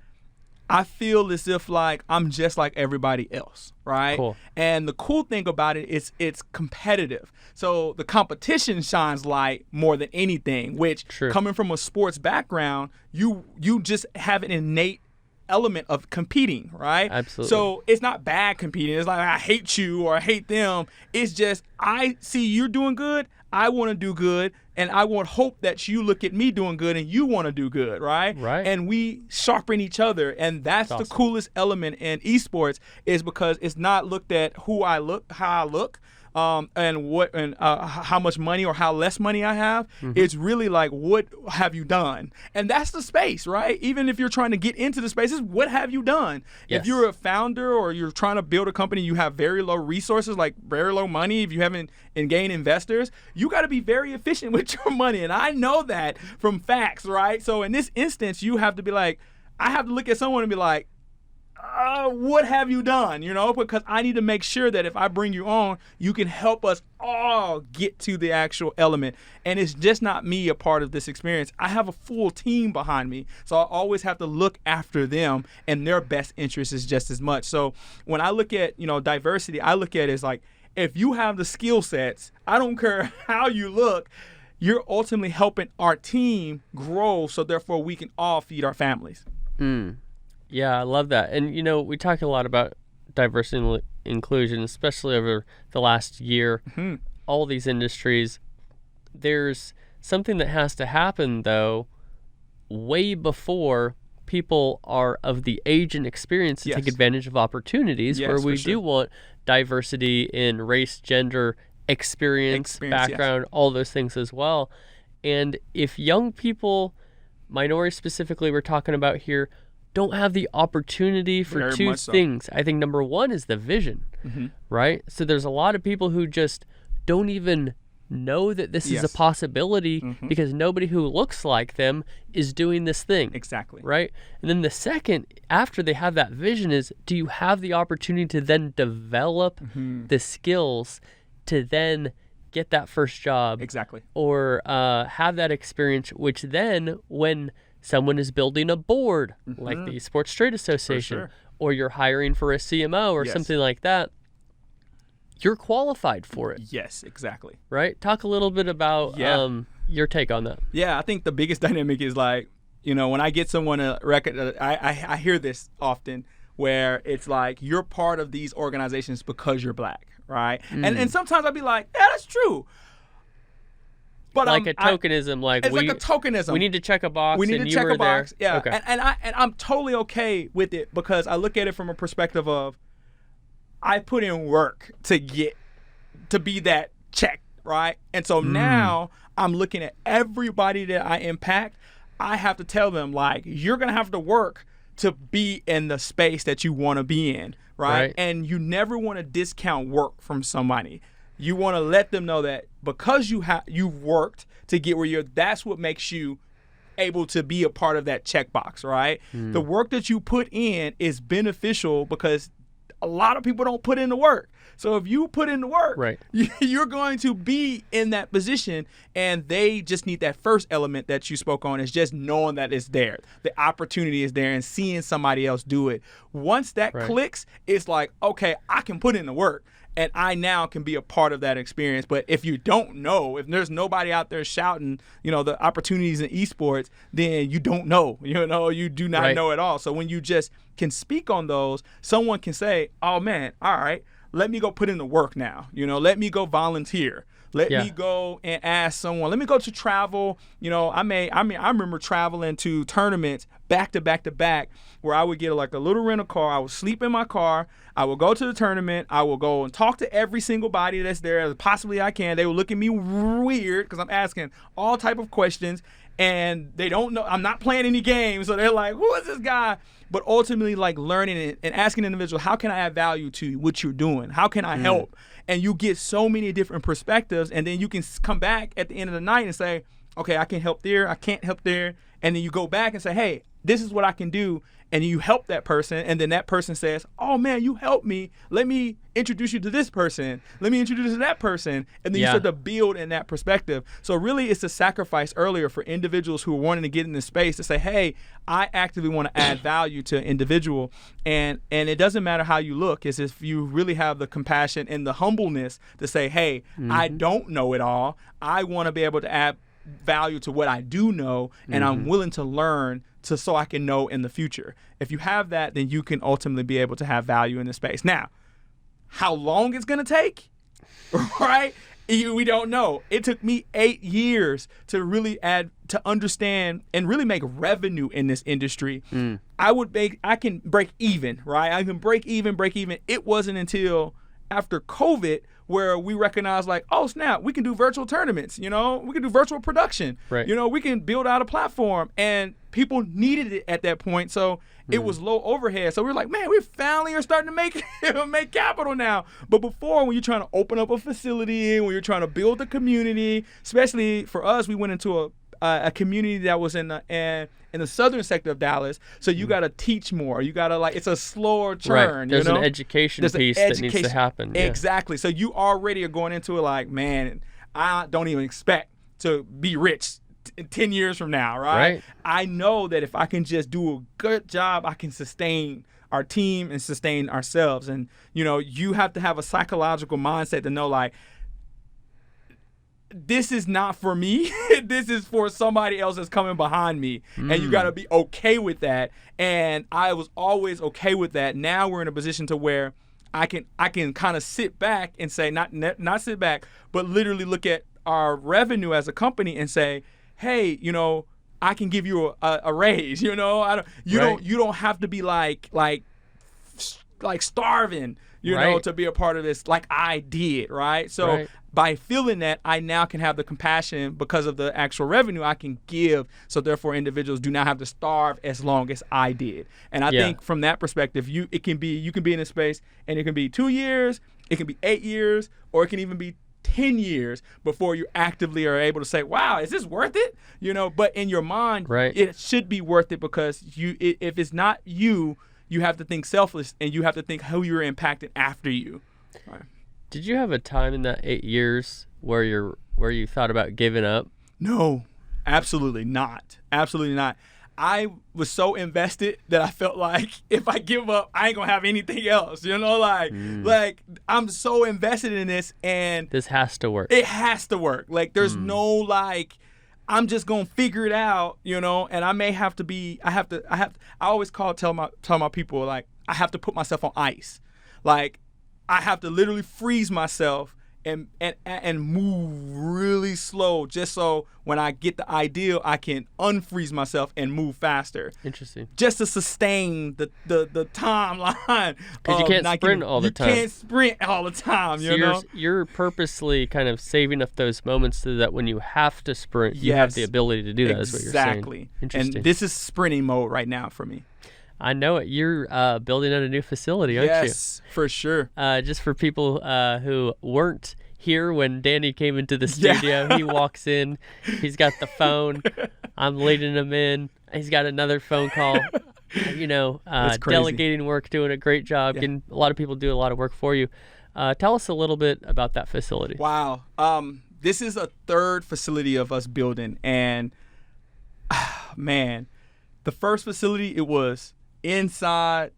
I feel as if like I'm just like everybody else, right? Cool. And the cool thing about it is it's competitive. So the competition shines light more than anything, which True. coming from a sports background, you just have an innate element of competing, right? Absolutely. So it's not bad competing. It's like I hate you or I hate them. It's just I see you're doing good. I want to do good, and I want hope that you look at me doing good and you want to do good, right? Right. And we sharpen each other, and that's the awesome. coolest element in esports is because it's not looked at how I look, and how much money or how less money I have. It's really like, what have you done? And that's the space, right? Even if you're trying to get into the space, it's what have you done? Yes. If you're a founder or you're trying to build a company, you have very low resources, like very low money. If you haven't gained investors, you got to be very efficient with your money. And I know that from facts, right? So in this instance, you have to be like, I have to look at someone and be like, what have you done? Because I need to make sure that if I bring you on, you can help us all get to the actual element. And it's just not me a part of this experience. I have a full team behind me. So I always have to look after them, and their best interest is just as much. So when I look at, diversity, I look at it as like, if you have the skill sets, I don't care how you look, you're ultimately helping our team grow, so therefore we can all feed our families. Yeah, I love that. And, we talk a lot about diversity and inclusion, especially over the last year. All these industries, there's something that has to happen, though, way before people are of the age and experience to take advantage of opportunities, where we do want diversity in race, gender, experience background, all those things as well. And if young people, minorities specifically we're talking about here, don't have the opportunity for Very two much so. things. I think number one is the vision, right? So there's a lot of people who just don't even know that this is a possibility because nobody who looks like them is doing this thing. Exactly. Right? And then the second, after they have that vision, is do you have the opportunity to then develop the skills to then get that first job. Exactly. Or have that experience, which then when someone is building a board, like the Esports Trade Association, or you're hiring for a CMO or something like that, you're qualified for it. Yes, exactly. Right? Talk a little bit about your take on that. Yeah, I think the biggest dynamic is like, when I get someone a record, I hear this often where it's like you're part of these organizations because you're black, right? And sometimes I'd be like, yeah, that's true. But like a tokenism, it's like a tokenism. We need to check a box. We need to check a box. There. Yeah, okay. and I'm totally okay with it because I look at it from a perspective of I put in work to be that check, right? And so now I'm looking at everybody that I impact. I have to tell them, like, you're gonna have to work to be in the space that you want to be in, right? And you never want to discount work from somebody. You want to let them know that because you've worked to get where that's what makes you able to be a part of that checkbox, right? The work that you put in is beneficial because a lot of people don't put in the work. So if you put in the work, you're going to be in that position, and they just need that first element that you spoke on, is just knowing that it's there. The opportunity is there and seeing somebody else do it. Once that clicks, it's like, okay, I can put in the work. And I now can be a part of that experience. But if you don't know, if there's nobody out there shouting, the opportunities in esports, then you don't know. You do not know at all. So when you just can speak on those, someone can say, oh, man, all right, let me go put in the work now. Let me go volunteer. Let me go and ask someone. Let me go to travel. I remember traveling to tournaments back to back to back where I would get like a little rental car. I would sleep in my car. I would go to the tournament. I will go and talk to every single body that's there as possibly I can. They will look at me weird because I'm asking all type of questions, and they don't know. I'm not playing any games, so they're like, who is this guy? But ultimately, like, learning and asking an individual, how can I add value to what you're doing? How can I help? And you get so many different perspectives, and then you can come back at the end of the night and say, okay, I can help there, I can't help there. And then you go back and say, hey, this is what I can do. And you help that person, and then that person says, oh, man, you helped me. Let me introduce you to this person. Let me introduce you to that person. And then you start to build in that perspective. So really it's a sacrifice earlier for individuals who are wanting to get in this space to say, hey, I actively want to add value to an individual. And it doesn't matter how you look. It's if you really have the compassion and the humbleness to say, hey, I don't know it all. I want to be able to add value to what I do know, and I'm willing to learn so I can know in the future. If you have that, then you can ultimately be able to have value in the space. Now, how long it's going to take, right? We don't know. It took me 8 years to really to understand and really make revenue in this industry. I can break even, right? I can break even. It wasn't until after COVID where we recognized, like, oh, snap, we can do virtual tournaments, we can do virtual production, we can build out a platform, and people needed it at that point. So it was low overhead. So we're like, man, we finally are starting to make capital now. But before, when you're trying to open up a facility, when you're trying to build a community, especially for us, we went into a community that was in the southern sector of Dallas, so you got to teach more. You got to, like, it's a slower churn. There's an education piece that needs to happen. Exactly. So you already are going into it like, man, I don't even expect to be rich 10 years from now, right? I know that if I can just do a good job, I can sustain our team and sustain ourselves. And, you have to have a psychological mindset to know, like, this is not for me. This is for somebody else that's coming behind me. And you got to be okay with that. And I was always okay with that. Now we're in a position to where I can kind of sit back and say, not sit back, but literally look at our revenue as a company and say, hey, I can give you a raise. You don't have to be like starving, to be a part of this like I did, right? So by feeling that, I now can have the compassion because of the actual revenue I can give. So therefore, individuals do not have to starve as long as I did. And I think from that perspective, you can be in a space, and it can be 2 years, it can be 8 years, or it can even be 10 years before you actively are able to say, wow, is this worth it? But in your mind, it should be worth it, because if it's not you have to think selfless, and you have to think how you're impacted after you. Did you have a time in that 8 years where you thought about giving up? No, absolutely not. Absolutely not. I was so invested that I felt like if I give up, I ain't gonna have anything else. Like I'm so invested in this, and this has to work. It has to work. Like there's no like, I'm just gonna figure it out, and I may have to be. I always tell my people, like, I have to put myself on ice. Like I have to literally freeze myself and move really slow, just so when I get the ideal, I can unfreeze myself and move faster. Interesting. Just to sustain the timeline. Because you can't sprint all the time. You can't sprint all the time, so you're purposely kind of saving up those moments so that when you have to sprint, you have the ability to do that, is what you're saying. Exactly. Interesting. And this is sprinting mode right now for me. I know it. You're building out a new facility, aren't you? Yes, for sure. Just for people who weren't here when Danny came into the studio, he walks in, he's got the phone, I'm leading him in, he's got another phone call, delegating work, doing a great job, getting a lot of people do a lot of work for you. Tell us a little bit about that facility. Wow. This is a third facility of us building, and man, the first facility, it was inside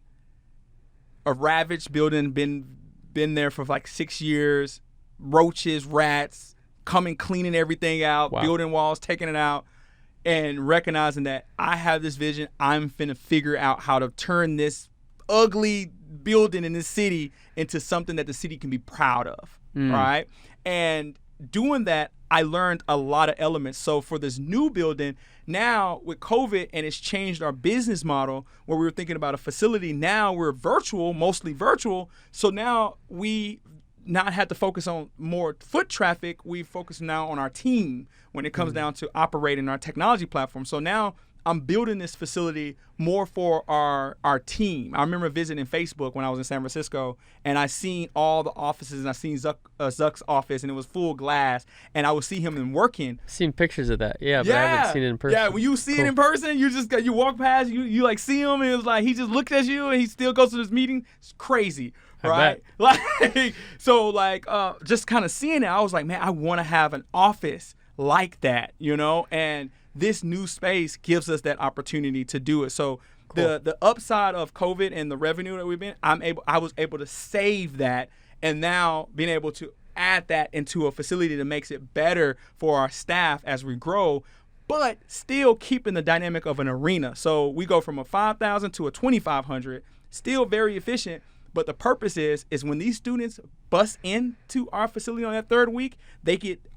a ravaged building, been there for like 6 years, roaches, rats, coming cleaning everything out, building walls, taking it out, and recognizing that I have this vision. I'm finna figure out how to turn this ugly building in this city into something that the city can be proud of, right? And doing that, I learned a lot of elements. So for this new building, now with COVID, and it's changed our business model, where we were thinking about a facility, now we're virtual, mostly virtual. So now we not have to focus on more foot traffic. We focus now on our team when it comes down to operating our technology platform. So now I'm building this facility more for our team. I remember visiting Facebook when I was in San Francisco, and I seen all the offices, and I seen Zuck's office, and it was full glass, and I would see him working. I've seen pictures of that, but I haven't seen it in person. Yeah, when you see it in person, you walk past, you like see him, and it's like he just looks at you, and he still goes to this meeting. It's crazy, right? Just kind of seeing it, I was like, man, I want to have an office like that, and this new space gives us that opportunity to do it. So the upside of COVID and the revenue that we've been, I was able to save that, and now being able to add that into a facility that makes it better for our staff as we grow, but still keeping the dynamic of an arena. So we go from a 5,000 to a 2,500, still very efficient. But the purpose is when these students bust into our facility on that third week,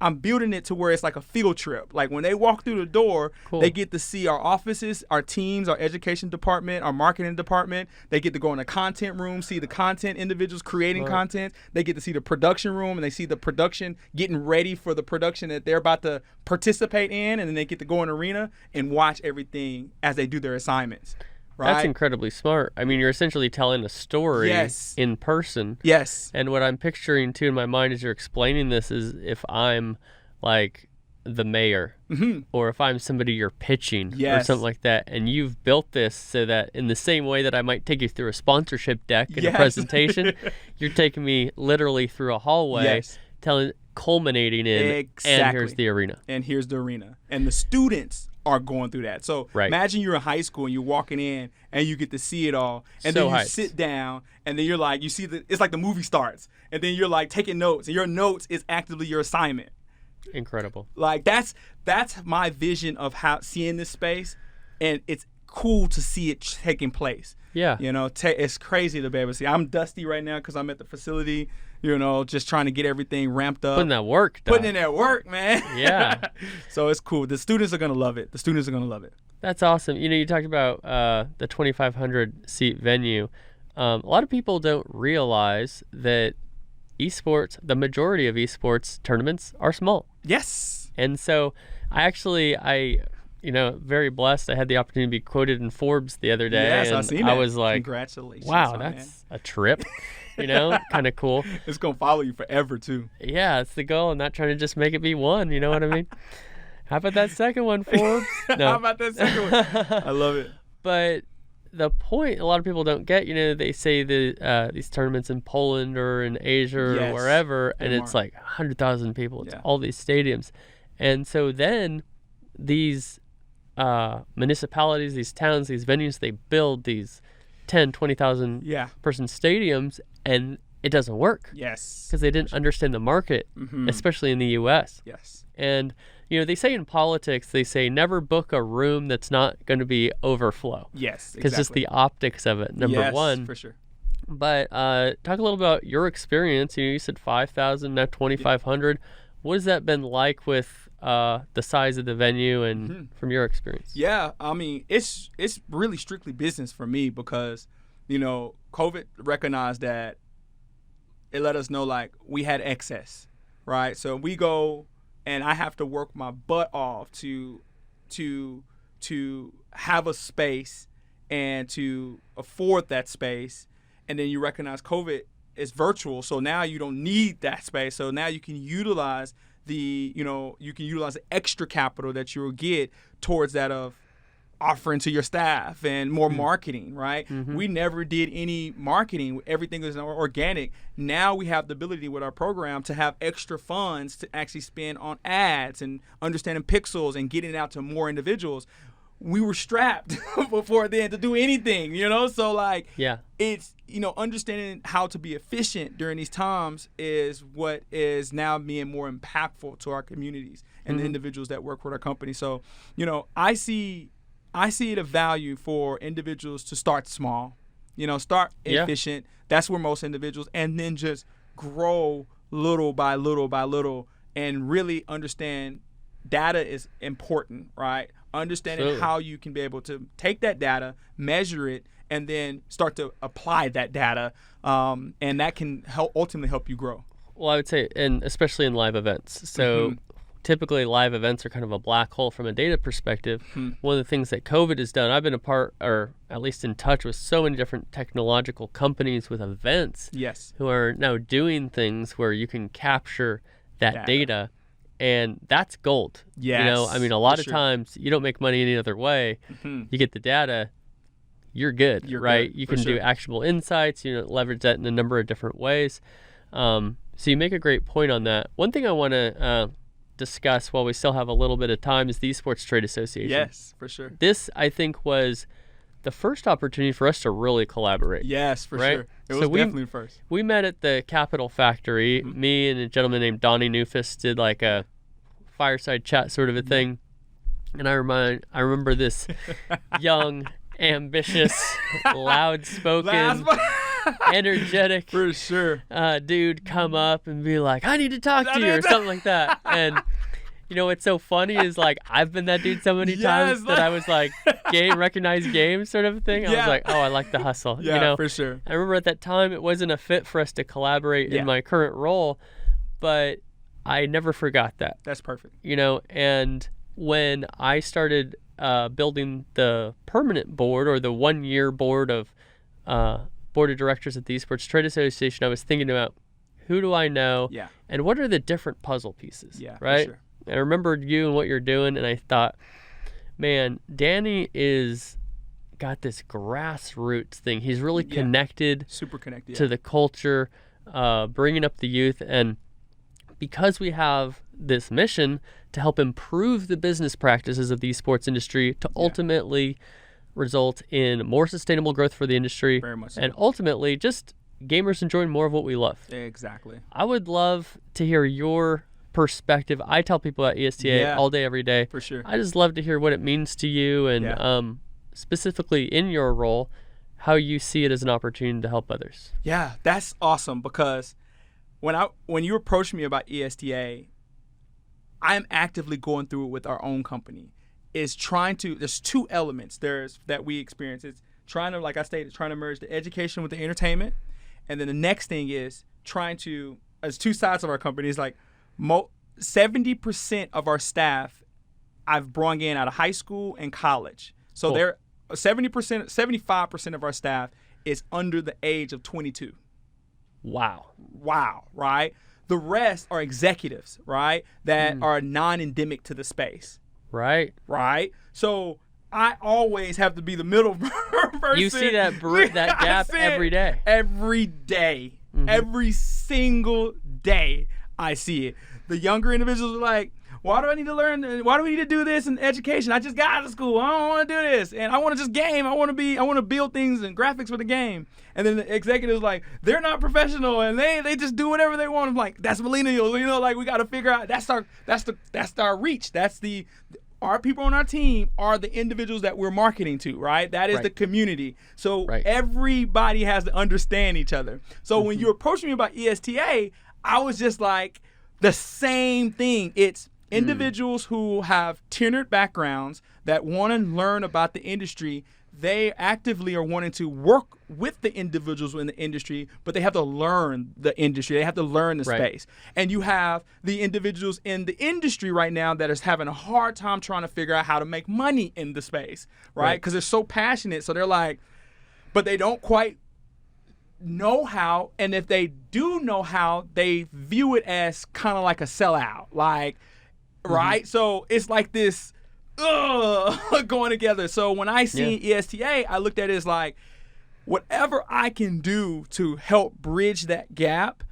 I'm building it to where it's like a field trip. Like when they walk through the door, they get to see our offices, our teams, our education department, our marketing department. They get to go in the content room, see the content individuals creating content. They get to see the production room, and they see the production getting ready for the production that they're about to participate in. And then they get to go in the arena and watch everything as they do their assignments. Right? That's incredibly smart. I mean, you're essentially telling a story in person. Yes. And what I'm picturing, too, in my mind as you're explaining this is if I'm, like, the mayor or if I'm somebody you're pitching or something like that, and you've built this so that in the same way that I might take you through a sponsorship deck in a presentation, you're taking me literally through a hallway, culminating in, and here's the arena. And here's the arena. And the students are going through that. So imagine you're in high school and you're walking in and you get to see it all. And then you sit down and then you're like, you see it's like the movie starts. And then you're like taking notes, and your notes is actively your assignment. Incredible. Like that's my vision of how seeing this space, and it's cool to see it taking place. Yeah. It's crazy to be able to see. I'm dusty right now because I'm at the facility, just trying to get everything ramped up. Putting that work, though. Putting in that work, man. Yeah. So it's cool. The students are going to love it. That's awesome. You talked about the 2,500 seat venue. A lot of people don't realize that the majority of esports tournaments are small. Yes. And so I very blessed. I had the opportunity to be quoted in Forbes the other day. Yes, and I seen I it. was like, congratulations. Wow, that's a trip. Kind of cool. It's going to follow you forever, too. Yeah, it's the goal. I'm not trying to just make it be one. You know what I mean? How about that second one, Forbes? No. How about that second one? I love it. But the point a lot of people don't get, they say these tournaments in Poland or in Asia or wherever, and it's like 100,000 people. It's all these stadiums. And so then these municipalities, these towns, these venues, they build these 10, 20,000 person stadiums, and it doesn't work. Yes. Because they didn't understand the market, especially in the U.S. Yes. And, they say in politics, they say never book a room that's not going to be overflow. Yes, Because just the optics of it, number one. Yes, for sure. But talk a little about your experience. You said 5,000, now 2,500. What has that been like with the size of the venue and from your experience? Yeah, I mean, it's really strictly business for me because, COVID recognized that it let us know, like, we had excess, right? So we go and I have to work my butt off to have a space and to afford that space. And then you recognize COVID is virtual, so now you don't need that space. So now you can utilize the extra capital that you will get towards that of offering to your staff and more marketing, right? We never did any marketing. Everything was organic. Now we have the ability with our program to have extra funds to actually spend on ads and understanding pixels and getting it out to more individuals. We were strapped before then to do anything, So like, it's, understanding how to be efficient during these times is what is now being more impactful to our communities and the individuals that work with our company. So, I see it a value for individuals to start small, start efficient. That's where most individuals, and then just grow little by little by little and really understand data is important, right? Understanding how you can be able to take that data, measure it, and then start to apply that data, and that can ultimately help you grow. Well, I would say, and especially in live events. So typically live events are kind of a black hole from a data perspective. One of the things that COVID has done, I've been a part, or at least in touch with so many different technological companies with events who are now doing things where you can capture that data. And that's gold. Yes, I mean, a lot of times you don't make money any other way. You get the data, you're good, right? You can do actionable insights, leverage that in a number of different ways. So you make a great point on that. One thing I want to discuss while we still have a little bit of time is the Esports Trade Association. Yes, for sure. This, I think, was the first opportunity for us to really collaborate. Yes, for sure. It was definitely the first. We met at the Capitol Factory. Me and a gentleman named Donnie Newfus did like a fireside chat sort of a thing. And I remember this young, ambitious, loud-spoken, energetic for sure dude come up and be like, I need to talk to you or something like that. And what's so funny is like I've been that dude so many times that I was like recognized game sort of thing. I was like, oh, I like the hustle. For sure. I remember at that time it wasn't a fit for us to collaborate in my current role, but I never forgot that. That's perfect. And when I started building the permanent board or the 1-year board of directors at the Esports Trade Association, I was thinking about who do I know and what are the different puzzle pieces, right? For sure. And I remembered you and what you're doing, and I thought, man, Danny is got this grassroots thing. He's really connected, super connected to the culture, bringing up the youth, and because we have this mission to help improve the business practices of the esports industry to ultimately result in more sustainable growth for the industry, very much so. And ultimately just gamers enjoying more of what we love. Exactly. I would love to hear your perspective. I tell people at ESTA all day, every day. For sure. I just love to hear what it means to you and specifically in your role, how you see it as an opportunity to help others. Yeah, that's awesome because when you approached me about ESTA, I'm actively going through it with our own company. There's two elements that we experience. It's trying to, like I stated, trying to merge the education with the entertainment. And then the next thing is there's two sides of our company. It's like 70% of our staff I've brought in out of high school and college. So cool. They're 75% of our staff is under the age of 22. Wow, right? The rest are executives, right, that are non-endemic to the space. Right. So I always have to be the middle person. You see that gap every day. Every day. Every single day I see it. The younger individuals are like, why do I need to learn? Why do we need to do this in education? I just got out of school. I don't want to do this. And I want to just game. I want to build things and graphics for the game. And then the executives like, they're not professional and they just do whatever they want. I'm like, that's millennials. You know, like we got to figure out that's our reach. Our people on our team are the individuals that we're marketing to, right? That is the community. So everybody has to understand each other. So when you approached me about ESTA, I was just like the same thing. It's individuals who have tenured backgrounds that want to learn about the industry. They actively are wanting to work with the individuals in the industry, but they have to learn the industry. They have to learn the space. And you have the individuals in the industry right now that is having a hard time trying to figure out how to make money in the space, right? Because they're so passionate. So they're like, but they don't quite know how. And if they do know how, they view it as kind of like a sellout, like, right? So it's like this going together. So when I see ESTA, I looked at it as like, whatever I can do to help bridge that gap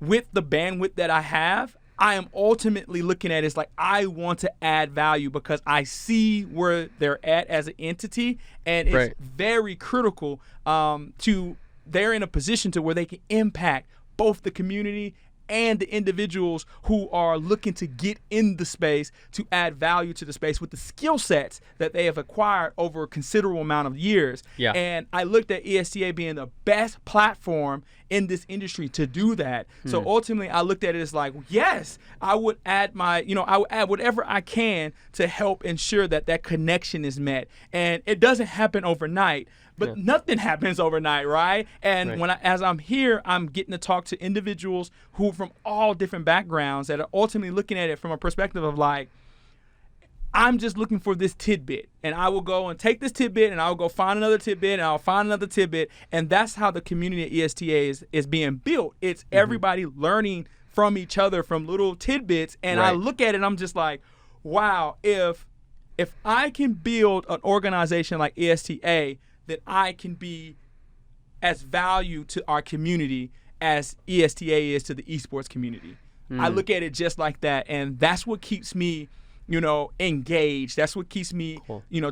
with the bandwidth that I have, I am ultimately looking at it as like, I want to add value because I see where they're at as an entity, and it's very critical they're in a position to where they can impact both the community and the individuals who are looking to get in the space to add value to the space with the skill sets that they have acquired over a considerable amount of years. Yeah. And I looked at ESTA being the best platform in this industry to do that. So ultimately, I looked at it as like, yes, I would add I would add whatever I can to help ensure that that connection is met. And it doesn't happen overnight. But nothing happens overnight, right? And as I'm here, I'm getting to talk to individuals who from all different backgrounds that are ultimately looking at it from a perspective of like, I'm just looking for this tidbit. And I will go and take this tidbit and I'll go find another tidbit and I'll find another tidbit. And that's how the community at ESTA is being built. It's everybody learning from each other from little tidbits. And I look at it and I'm just like, wow, if I can build an organization like ESTA, that I can be as value to our community as ESTA is to the esports community. I look at it just like that, and that's what keeps me, engaged. That's what keeps me,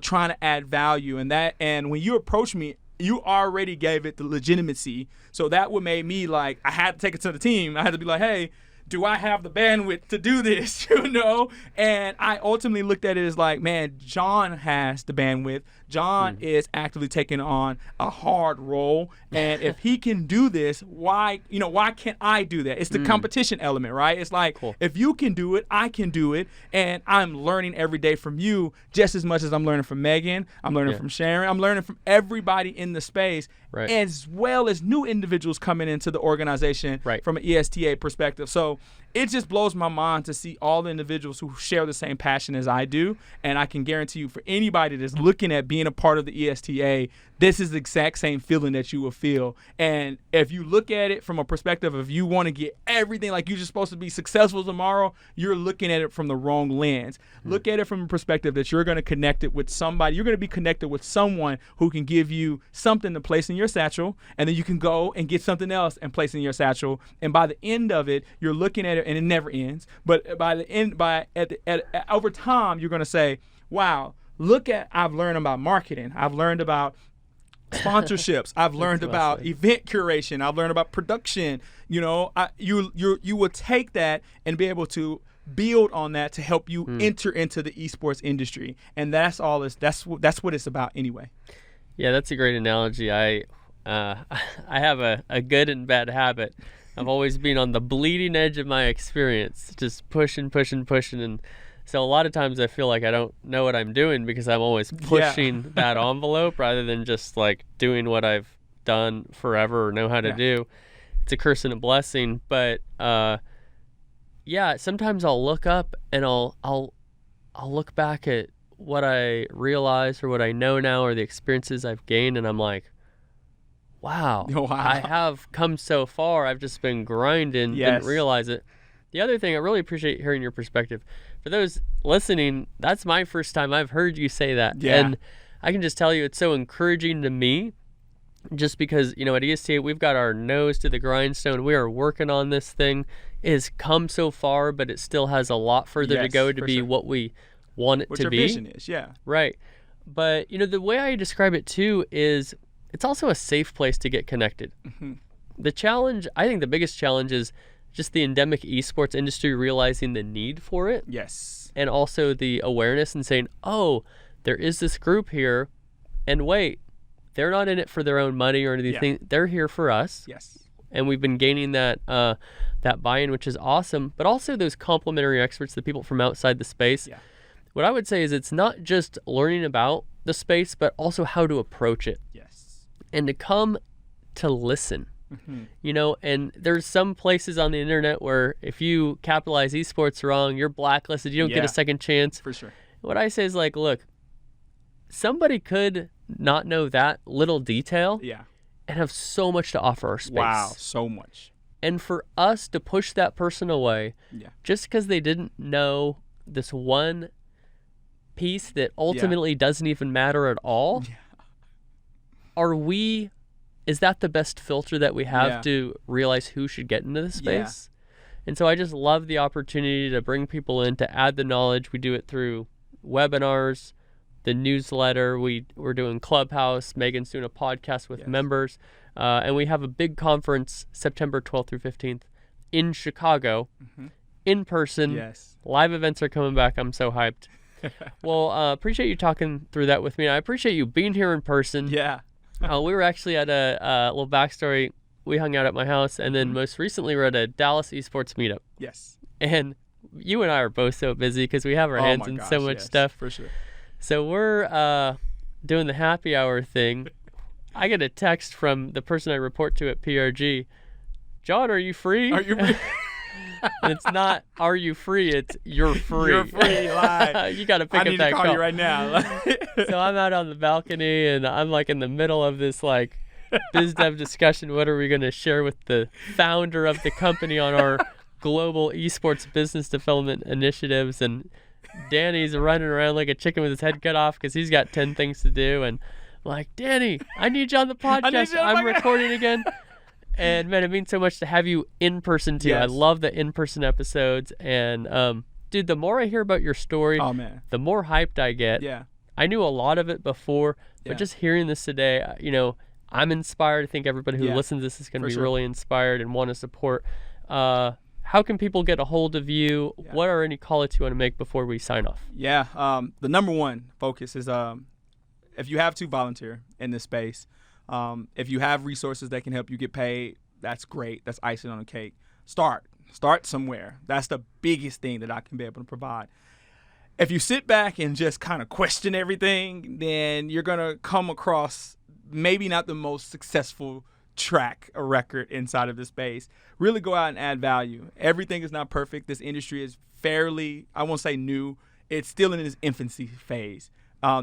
trying to add value. And when you approach me, you already gave it the legitimacy. So that what made me like, I had to take it to the team. I had to be like, hey, do I have the bandwidth to do this, And I ultimately looked at it as like, man, John has the bandwidth. John is actively taking on a hard role. And if he can do this, why can't I do that? It's the competition element, right? It's like, if you can do it, I can do it. And I'm learning every day from you just as much as I'm learning from Megan. I'm learning from Sharon. I'm learning from everybody in the space, as well as new individuals coming into the organization from an ESTA perspective. So it just blows my mind to see all the individuals who share the same passion as I do. And I can guarantee you, for anybody that's looking at being a part of the ESTA, this is the exact same feeling that you will feel. And if you look at it from a perspective of you want to get everything, like you're just supposed to be successful tomorrow, you're looking at it from the wrong lens. Look at it from a perspective that you're going to connect it with somebody. You're going to be connected with someone who can give you something to place in your satchel, and then you can go and get something else and place in your satchel. And by the end of it, you're looking at it, and it never ends. But by the end, over time, you're going to say, wow, I've learned about marketing. I've learned about sponsorships. I've learned about event curation. I've learned about production. You will take that and be able to build on that to help you enter into the esports industry. And that's what it's about anyway. Yeah, that's a great analogy. I have a good and bad habit. I've always been on the bleeding edge of my experience, just pushing. And so a lot of times I feel like I don't know what I'm doing because I'm always pushing that envelope rather than just like doing what I've done forever or know how to do. It's a curse and a blessing. But sometimes I'll look up and I'll look back at what I realized or what I know now or the experiences I've gained, and I'm like, wow. I have come so far. I've just been grinding, didn't realize it. The other thing, I really appreciate hearing your perspective. For those listening, that's my first time I've heard you say that. Yeah. And I can just tell you it's so encouraging to me, just because, you know, at EST, we've got our nose to the grindstone. We are working on this thing. It has come so far, but it still has a lot further to go to be what we want it to be. What your vision is, yeah. Right. But, you know, the way I describe it too is it's also a safe place to get connected. Mm-hmm. The challenge, I think the biggest challenge is just the endemic esports industry realizing the need for it. Yes. And also the awareness and saying, oh, there is this group here, and wait, they're not in it for their own money or anything. Yeah. They're here for us. Yes. And we've been gaining that buy-in, which is awesome. But also those complementary experts, the people from outside the space. Yeah. What I would say is it's not just learning about the space, but also how to approach it. Yes. And to come to listen. Mm-hmm. You know, and there's some places on the internet where if you capitalize esports wrong, you're blacklisted. You don't get a second chance. For sure. What I say is like, look, somebody could not know that little detail and have so much to offer our space. Wow, so much. And for us to push that person away just because they didn't know this one piece that ultimately doesn't even matter at all, is that the best filter that we have to realize who should get into the space? And so I just love the opportunity to bring people in, to add the knowledge. We do it through webinars, the newsletter. We're doing Clubhouse. Megan's doing a podcast with members. And we have a big conference September 12th through 15th in Chicago, in person. Yes. Live events are coming back. I'm so hyped. Well, appreciate you talking through that with me. I appreciate you being here in person. Yeah. We were actually at a little backstory. We hung out at my house, and then most recently we're at a Dallas esports meetup. Yes. And you and I are both so busy because we have our hands in so much stuff. For sure. So we're doing the happy hour thing. I get a text from the person I report to at PRG. John, are you free? Are you free? And it's not, are you free? It's, you're free. You're free. Live. You got to pick up that call. I need to call you right now. So I'm out on the balcony, and I'm like in the middle of this like biz dev discussion. What are we going to share with the founder of the company on our global esports business development initiatives? And Danny's running around like a chicken with his head cut off because he's got 10 things to do. And I'm like, Danny, I need you on the podcast. I'm recording again. And man, it means so much to have you in person too. I love the in-person episodes. And dude, the more I hear about your story, the more hyped I get. Yeah. I knew a lot of it before, but just hearing this today, you know, I'm inspired. I think everybody who listens to this is going to be really inspired and want to support. How can people get a hold of you? What are any call-outs you want to make before we sign off? Yeah. The number one focus is if you have to volunteer in this space. If you have resources that can help you get paid, that's great. That's icing on the cake. Start somewhere. That's the biggest thing that I can be able to provide. If you sit back and just kind of question everything, then you're going to come across maybe not the most successful track or record inside of this space. Really go out and add value. Everything is not perfect. This industry is fairly, I won't say new. It's still in its infancy phase.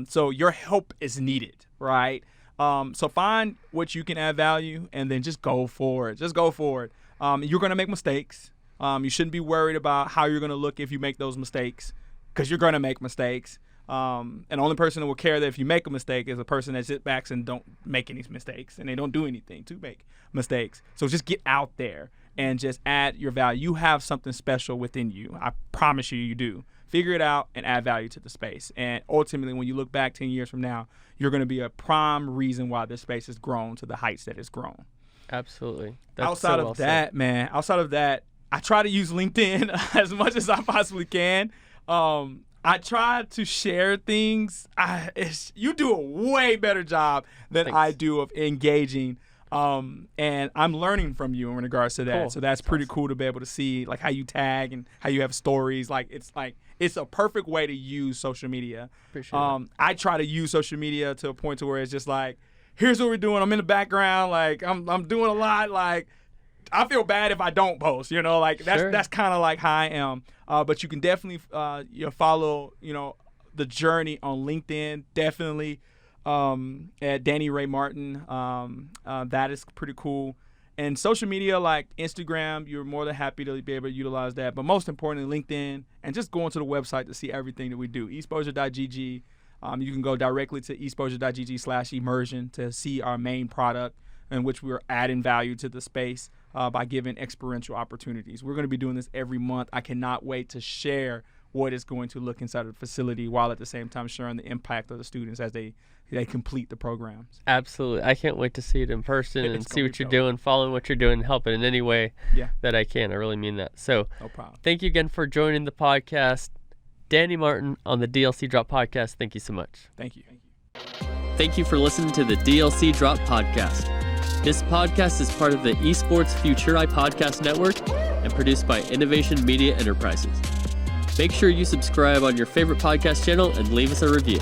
So your help is needed, right? So find what you can add value and then just go for it. Just go for it. You're going to make mistakes. You shouldn't be worried about how you're going to look if you make those mistakes, because you're going to make mistakes. And the only person that will care that if you make a mistake is a person that sits back and don't make any mistakes, and they don't do anything to make mistakes. So just get out there and just add your value. You have something special within you. I promise you do. Figure it out and add value to the space. And ultimately, when you look back 10 years from now, you're going to be a prime reason why this space has grown to the heights that it's grown. Absolutely. Outside of that, I try to use LinkedIn as much as I possibly can. I try to share things. You do a way better job than I do of engaging. And I'm learning from you in regards to that. Cool. So that's pretty cool to be able to see like how you tag and how you have stories. It's a perfect way to use social media. I try to use social media to a point to where it's just like, here's what we're doing. I'm in the background. Like I'm doing a lot. Like I feel bad if I don't post, you know, like that's kind of like how I am. But you can definitely follow, the journey on LinkedIn. Definitely at Danny Ray Martin. That is pretty cool. And social media like Instagram, you're more than happy to be able to utilize that. But most importantly, LinkedIn, and just going to the website to see everything that we do. Exposure.gg. You can go directly to exposure.gg/immersion to see our main product in which we're adding value to the space by giving experiential opportunities. We're going to be doing this every month. I cannot wait to share what it's going to look inside of the facility while at the same time sharing the impact of the students as they complete the programs. Absolutely. I can't wait to see it in person and see what you're doing, following what you're doing, helping in any way that I can. I really mean that. So no problem. Thank you again for joining the podcast. Danny Martin on the DLC Drop Podcast. Thank you so much. Thank you. Thank you for listening to the DLC Drop Podcast. This podcast is part of the Esports Futuri Podcast Network and produced by Innovation Media Enterprises. Make sure you subscribe on your favorite podcast channel and leave us a review.